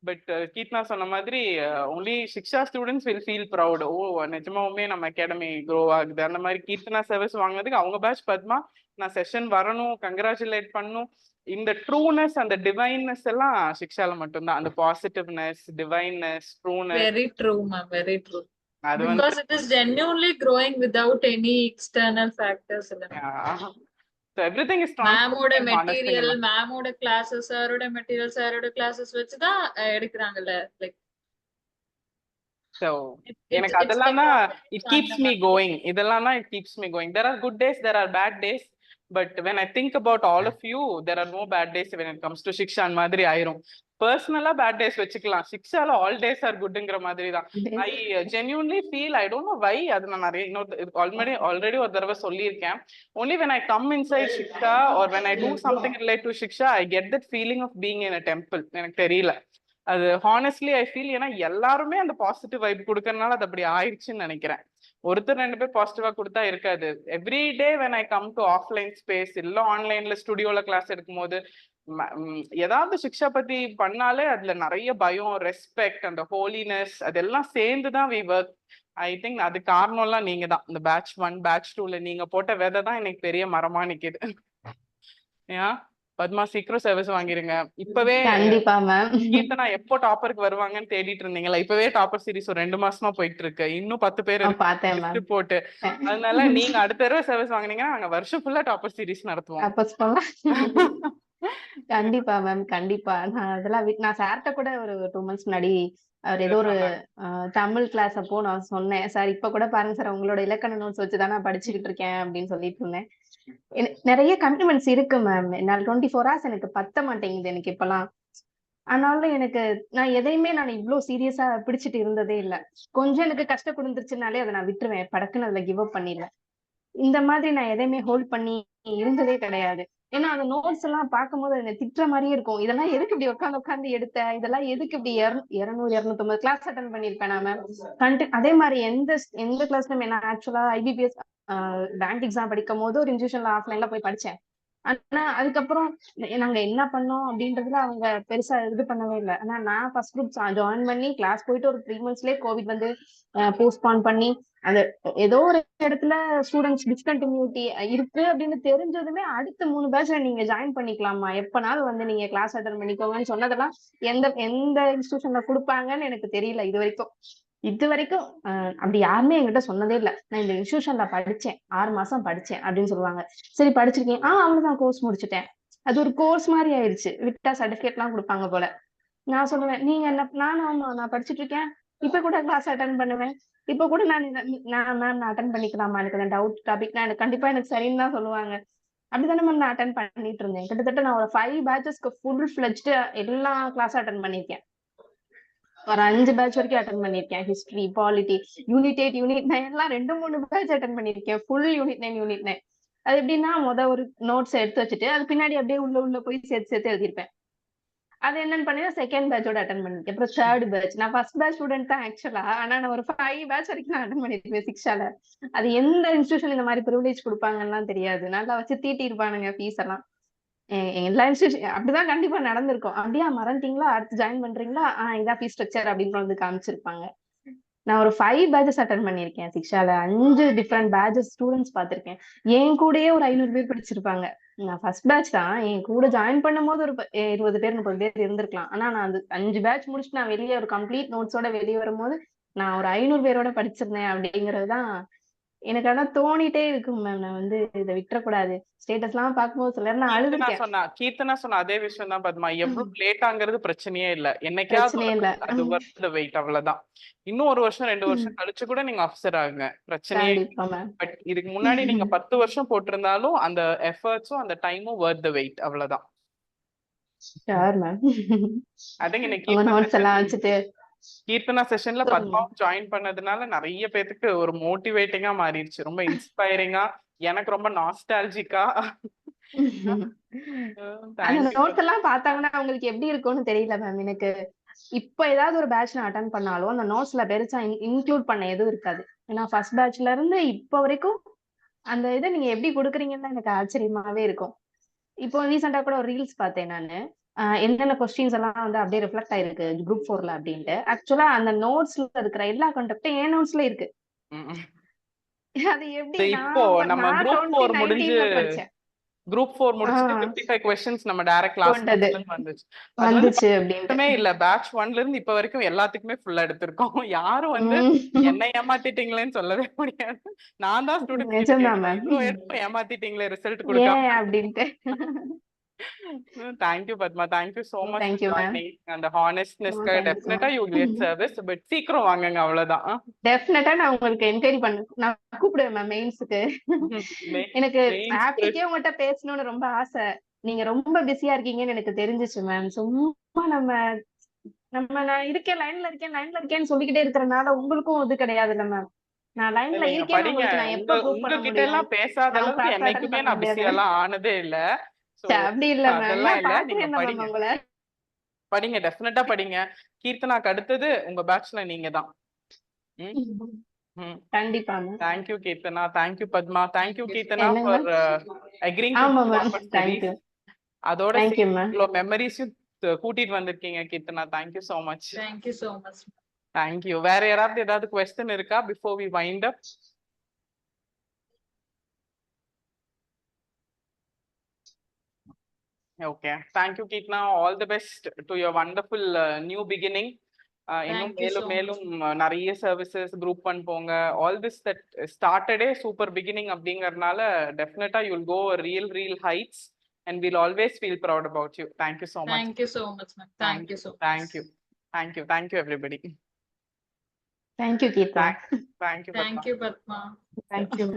பட் கீர்த்தனா சொன்ன மாதிரி only Shiksha students will feel proud. Oh நிஜமாவுமே நம்ம அகாடமி க்ரோ ஆகுது. அந்த மாதிரி கீர்த்தனா சர்வீஸ் வாங்கினதுக்கு அவங்க பேட்ச் பத்மா நான் செஷன் வரணும், கங்க்ராச்சுலேட் பண்ணும். இந்த ட்ரூனஸ் அந்த டிவைன்னஸ் எல்லாம் சிக்ஷால மட்டும்தான். அந்த positiveness, divineness, trueness. Very true ma'am, very true. Because it is genuinely growing without any external factors. So everything is மேமோட மெட்டீரியல், மேமோட கிளாसेस, சாரோட மெட்டீரியல், சாரோட கிளாसेस வச்சு தான் எடுக்கறாங்கல. லைக் so எனக்கு அதெல்லாம் தான் it keeps me going. இதெல்லாம் தான் it keeps me going. There are good days, there are bad days, but when I think about all of you, there are no bad days when it comes to Shiksha மாதிரி ஆயிரும். பர்சனலா bad days வச்சுக்கலாம், சிக்ஸால all days are குட்ங்கிற மாதிரி தான். I genuinely feel, I don't know why, அது நான் நிறைய ஆல்ரெடி ஒரு தடவை சொல்லியிருக்கேன். only when I come inside Shiksha or when I do something related to Shiksha, I get that feeling of being in a temple. எனக்கு தெரியல, அது honestly I feel. ஏன்னா எல்லாருமே அந்த பாசிட்டிவ் வைப் கொடுக்கறதுனால அது அப்படி ஆயிடுச்சுன்னு நினைக்கிறேன். ஒருத்தர் 2 பேர் பாசிட்டிவா கொடுத்தா இருக்காது. Every day when I come to offline space இல்ல ஆன்லைன்ல ஸ்டுடியோல கிளாஸ் எடுக்கும் போது ஏதாவது சிக்ஷா பத்தி பண்ணாலே அதுல நிறைய பயம், ரெஸ்பெக்ட், அந்த ஹோலினஸ் அதெல்லாம் சேர்ந்துதான் வி ஒர்க். ஐ திங்க் அது காரணம் எல்லாம் நீங்க தான். இந்த பேட்ச் 1 பேட்ச் 2ல நீங்க போட்ட விதை தான் எனக்கு பெரிய மரமா நிக்குது. ஏன் பத்மா சீக்கிரம் சர்வீஸ் வாங்கிருங்க. இப்பவே கீர்த்தனா எப்போ டாப்பருக்கு வருவாங்கன்னு தேடிட்டு இருந்தீங்களா? இப்பவே டாப்பர் சீரிஸ் ஒரு 2 மாசமா போயிட்டு இருக்கு. இன்னும் 10 பேர் போட்டு. அதனால நீங்க அடுத்த தடவை சர்வீஸ் வாங்கினீங்கன்னா நாங்க வருஷம் ஃபுல்லா டாப்பர் சீரிஸ் நடத்துவோம். கண்டிப்பா மேம், கண்டிப்பா. நான் அதெல்லாம் நான் சார்ட்ட கூட ஒரு 2 months முன்னாடி அவர் ஏதோ ஒரு தமிழ் கிளாஸ் அப்போ நான் சொன்னேன், சார் இப்ப கூட பாருங்க சார் உங்களோட இலக்கண நோட்ஸ் வச்சுதான் நான் படிச்சுக்கிட்டு இருக்கேன் அப்படின்னு சொல்லிட்டு இருந்தேன். நிறைய கமிட்மெண்ட்ஸ் இருக்கு மேம். என்னால 24 hours எனக்கு பத்த மாட்டேங்குது எனக்கு இப்பெல்லாம். ஆனாலும் எனக்கு நான் எதையுமே நான் இவ்வளவு சீரியஸா பிடிச்சிட்டு இருந்ததே இல்லை. கொஞ்சம் எனக்கு கஷ்டம் கொடுத்துருச்சுனாலே அதை நான் விட்டுருவேன், படக்குன்னு அதுல கிவ் அப் பண்ணிடுவேன். இந்த மாதிரி நான் எதையுமே ஹோல்ட் பண்ணி இருந்ததே கிடையாது. ஏன்னா அந்த நோட்ஸ் எல்லாம் பார்க்கும்போது எனக்கு திட்டுற மாதிரியே இருக்கும். இதெல்லாம் எதுக்கு இப்படி உட்காந்து எடுத்த, இதெல்லாம் எதுக்கு இப்படி 200 250 கிளாஸ் அட்டன் பண்ணிருப்பேன் நாம. அதே மாதிரி எந்த கிளாஸ்லயும் நான் ஆக்சுவலா IBPS பேங்க் எக்ஸாம் படிக்கும் போது ஒரு இன்ஸ்டியூஷன்ல ஆஃப்லைன்ல போய் படிச்சேன். ஆனா அதுக்கப்புறம் நாங்க என்ன பண்ணோம் அப்படின்றதுல அவங்க பெருசா இது பண்ணவே இல்லை. ஆனா நான் ஃபர்ஸ்ட் குரூப் ஜாயின் பண்ணி கிளாஸ் போயிட்டு ஒரு 3 monthsலயே கோவிட் வந்து போஸ்ட்பான் பண்ணி அந்த ஏதோ ஒரு இடத்துல ஸ்டூடெண்ட்ஸ் டிஸ்கண்டினியூட்டி இருக்கு அப்படின்னு தெரிஞ்சதுமே அடுத்த 3 பேட்ச்ல நீங்க ஜாயின் பண்ணிக்கலாமா, எப்பனாலும் வந்து நீங்க கிளாஸ் அட்டன் பண்ணிக்கோங்கன்னு சொன்னதெல்லாம் எந்த இன்ஸ்டிடியூஷன்ல கொடுப்பாங்கன்னு எனக்கு தெரியல இது வரைக்கும். அப்படி யாருமே என்கிட்ட சொன்னதே இல்லை. நான் இந்த இன்ஸ்டிடியூஷன்ல படிச்சேன், 6 மாசம் படிச்சேன் அப்படின்னு சொல்லுவாங்க. சரி படிச்சிருக்கீங்க? அவ்வளவுதான், கோர்ஸ் முடிச்சுட்டேன். அது ஒரு கோர்ஸ் மாதிரி ஆயிடுச்சு. விட்டா சர்டிபிகேட் எல்லாம் கொடுப்பாங்க போல. நான் சொல்லுவேன், நீங்க என்ன? நான் படிச்சுட்டு இருக்கேன், இப்ப கூட கிளாஸ் அட்டன் பண்ணுவேன், இப்ப கூட நான் அட்டன் பண்ணிக்கலாமா, எனக்கு டவுட் டாபிக் எனக்கு கண்டிப்பா எனக்கு சரின்னு தான் சொல்லுவாங்க. அப்படித்தானே மேம் நான் அட்டன் பண்ணிட்டு இருந்தேன். கிட்டத்தட்ட நான் ஒரு 5 பேட்சஸ்க்கு ஃபுல் ஃபிளெஜ்டு எல்லா கிளாஸும் அட்டன் பண்ணியிருக்கேன். ஒரு 5 பேட்ச் வரைக்கும் அட்டன் பண்ணியிருக்கேன். ஹிஸ்டரி, பாலிட்டி, யூனிட் 8, யூனிட் 9 எல்லாம் 2-3 பேட்ச் அட்டன் பண்ணியிருக்கேன். ஃபுல் யூனிட் 9, யூனிட் 9 அது எப்படின்னா ஒரு நோட்ஸ் எடுத்து வச்சுட்டு அது பின்னாடி அப்படியே உள்ள போய் சேர்த்து சேர்த்து எழுதியிருப்பேன். அது என்னன்னு பண்ணி செகண்ட் பேட்சோட அட்டன் பண்ணிருக்கேன். அப்புறம் தேர்ட் பேட்ச். நான் ஃபர்ஸ்ட் பேட்ச் ஸ்டூடெண்ட் தான் ஆக்சுவலா. ஆனா நான் ஒரு 5 பேட்ச் வரைக்கும் நான் அட்டன் பண்ணிருக்கேன் சிக்ஷால. அது எந்த இன்ஸ்டிடியூஷன் இந்த மாதிரி ப்ரிவிலேஜ் குடுப்பாங்கன்னுலாம் தெரியாது. நல்லா வச்சு தீட்டிருப்பானுங்க ஃபீஸ் எல்லாம். எல்லா இன்ஸ்டிடியூஷன் அப்படிதான் கண்டிப்பா நடந்திருக்கும். அப்படியா மறந்துட்டீங்களா? அடுத்து ஜாயின் பண்றீங்களா? இதான் ஃபீஸ் ஸ்ட்ரக்சர் அப்படின்னு வந்து காமிச்சிருப்பாங்க. நான் ஒரு 5 பேட்சஸ் அட்டன் பண்ணிருக்கேன் சிக்ஷால. 5 டிஃபரெண்ட் பேட்சஸ் ஸ்டூடெண்ட்ஸ் பார்த்திருக்கேன். என் கூடயே ஒரு 500 பேர் படிச்சிருப்பாங்க. நான் ஃபர்ஸ்ட் பேட்ச் தான். என் கூட ஜாயின் பண்ணும்போது ஒரு 20 பேர் 30 பேர் இருந்திருக்கலாம். ஆனா நான் அந்த 5 பேட்ச் முடிச்சுட்டு நான் வெளியே ஒரு கம்ப்ளீட் நோட்ஸோட வெளியே வரும்போது நான் ஒரு 500 பேரோட படிச்சிருந்தேன் அப்படிங்கிறது தான் எனக்கு. ஆனா தோணிட்டே இருக்கும் மேம், நான் வந்து இதை விட்டுறக்கூடாது. ஸ்டேட்டஸ் எல்லாம் பார்க்கும்போது சில நேரம் நான் அழுதுருக்கேன். கீர்த்தனா சொன்ன அதே விஷயம் தான் பத்மா. எவ்வளவு லேட்டாங்கிறது பிரச்சனையே இல்ல. பிரச்சனையே இல்ல. என்னைக்காவது அது worth the wait, அவ்வளவுதான். இன்னும் 1 வருஷம் 2 வருஷம் கழிச்சு கூட நீங்க ஆஃபீஸர் ஆகுங்க, பிரச்சனையே இல்ல. கண்டிப்பா மேம். பட் இதுக்கு முன்னாடி நீங்க 10 வருஷம் போட்டிருந்தாலும் அந்த எஃபர்ட்ஸும் அந்த டைமும் worth the wait, அவ்வளவுதான். Sure ma'am. I think உங்க இன்னைக்கு நோட்ஸ் எல்லாம் வச்சுட்டு கீர்த்தனா செஷன்ல பத்மாவும் ஜாயின் பண்ணதுனால நிறைய பேருக்கு ஒரு மோட்டிவேட்டிங்கா மாறிடுச்சு. ரொம்ப இன்ஸ்பைரிங்கா, எனக்கு ரொம்ப நாஸ்டாலஜிக்கா. அந்த நோட்ஸ் எல்லாம் பார்த்தாங்கன்னா அவங்களுக்கு எப்படி இருக்கும்னு தெரியல மேம். எனக்கு இப்ப ஏதாவது ஒரு பேட்ச் நான் அட்டன் பண்ணாலும் அந்த நோட்ஸ்ல பெருசா இன்க்ளூட் பண்ண எதுவும் இருக்காது. ஏன்னா ஃபர்ஸ்ட் பேட்ச்ல இருந்து இப்ப வரைக்கும் அந்த இதை நீங்க எப்படி கொடுக்குறீங்கன்னு எனக்கு ஆச்சரியமாவே இருக்கும். இப்போ ரீசெண்டா கூட ஒரு ரீல்ஸ் பார்த்தேன் நானு. என்னென்ன கொஸ்டின்ஸ் எல்லாம் வந்து அப்படியே ரிஃப்ளெக்ட் ஆயிருக்கு குரூப் 4ல அப்படின்ட்டு. ஆக்சுவலா அந்த நோட்ஸ்ல இருக்கிற எல்லா கான்செப்டும் என் நோட்ஸ்ல இருக்கு. அது எப்படி இப்போ நம்ம குரூப் 4 முடிஞ்சு படிச்சேன். குரூப் 4 முடிச்சிட்டு 55 क्वेश्चंस நம்ம டைரக்ட் கிளாஸ் வந்துச்சு. வந்துச்சு அப்படினே இல்ல, பேட்ச் 1ல இருந்து இப்ப வரைக்கும் எல்லாத்துக்குமே ஃபுல்லா எடுத்துறோம். யாரும் வந்து என்ன ஏமாத்திட்டீங்களேன்னு சொல்லவே முடியாது. நான் தான் ஸ்டூடண்ட் கிட்ட ஏமாத்திட்டீங்களே ரிசல்ட் கொடுக்காம அப்படின்ட்டு. Thank you Padma, thank you so much Thank for you, joining and the honestness. thank you, Definitely you will get service, but சீக்கிரம் வாங்குங்க, அவ்வளவுதான். டெஃபினட்டா நான் உங்களுக்கு என்கொயரி நான் கூப்பிடுவேன் மேம் மெயின்ஸ்க்கு. எனக்கு ஆப்டிக்கே உங்ககிட்ட பேசணும்னு ரொம்ப ஆசை. நீங்க ரொம்ப பிஸியா இருக்கீங்கன்னு எனக்கு தெரிஞ்சிச்சு மேம். சும்மா நான் இருக்கேன், லைன்ல இருக்கேன்னு சொல்லிக்கிட்டே இருக்கிறனால உங்களுக்கும் இது கிடையாதுல்ல மேம். நான் லைன்ல இருக்கேன், உங்களுக்கு நான் எப்ப கூப்பிட முடியும்? உங்ககிட்ட எல்லாம் பேசாத அளவுக்கு என்னைக்குமே நான் பிஸி எல்லாம் ஆனதே இல்ல. அப்படி இல்ல மேம். நீங்க படிங்க, டெஃபினட்டா படிங்க. கீர்த்தனாக்கு அடுத்தது உங்க பேட்ச்ல நீங்க தான். கண்டிப்பா ma'am. Thank you Keerthana, thank you Padma, thank you Keerthana for agreeing to offer studies. அதோட இவ்வளவு மெமரிஸும் கூட்டிட்டு வந்திருக்கீங்க Keerthana. Thank you so much. Thank you so much. Thank you. வேற யாராவது ஏதாவது question இருக்கா before we wind up? Okay, thank you Keerthana, all the best to your wonderful new beginning. இன்னும் மேலும் நிறைய சர்வீசஸ் குரூப் பண்ண போங்க. ஆல் திஸ் தட் ஸ்டார்டடே சூப்பர் பிகினிங் அப்படிங்கறதுனால definitely you will go real heights and we'll always feel proud about you. Thank you so much. Thank you so much ma'am. Thank you so much. Thank you everybody. Thank you Keerthana. Thank you Padma. Thank you Padma. Thank you.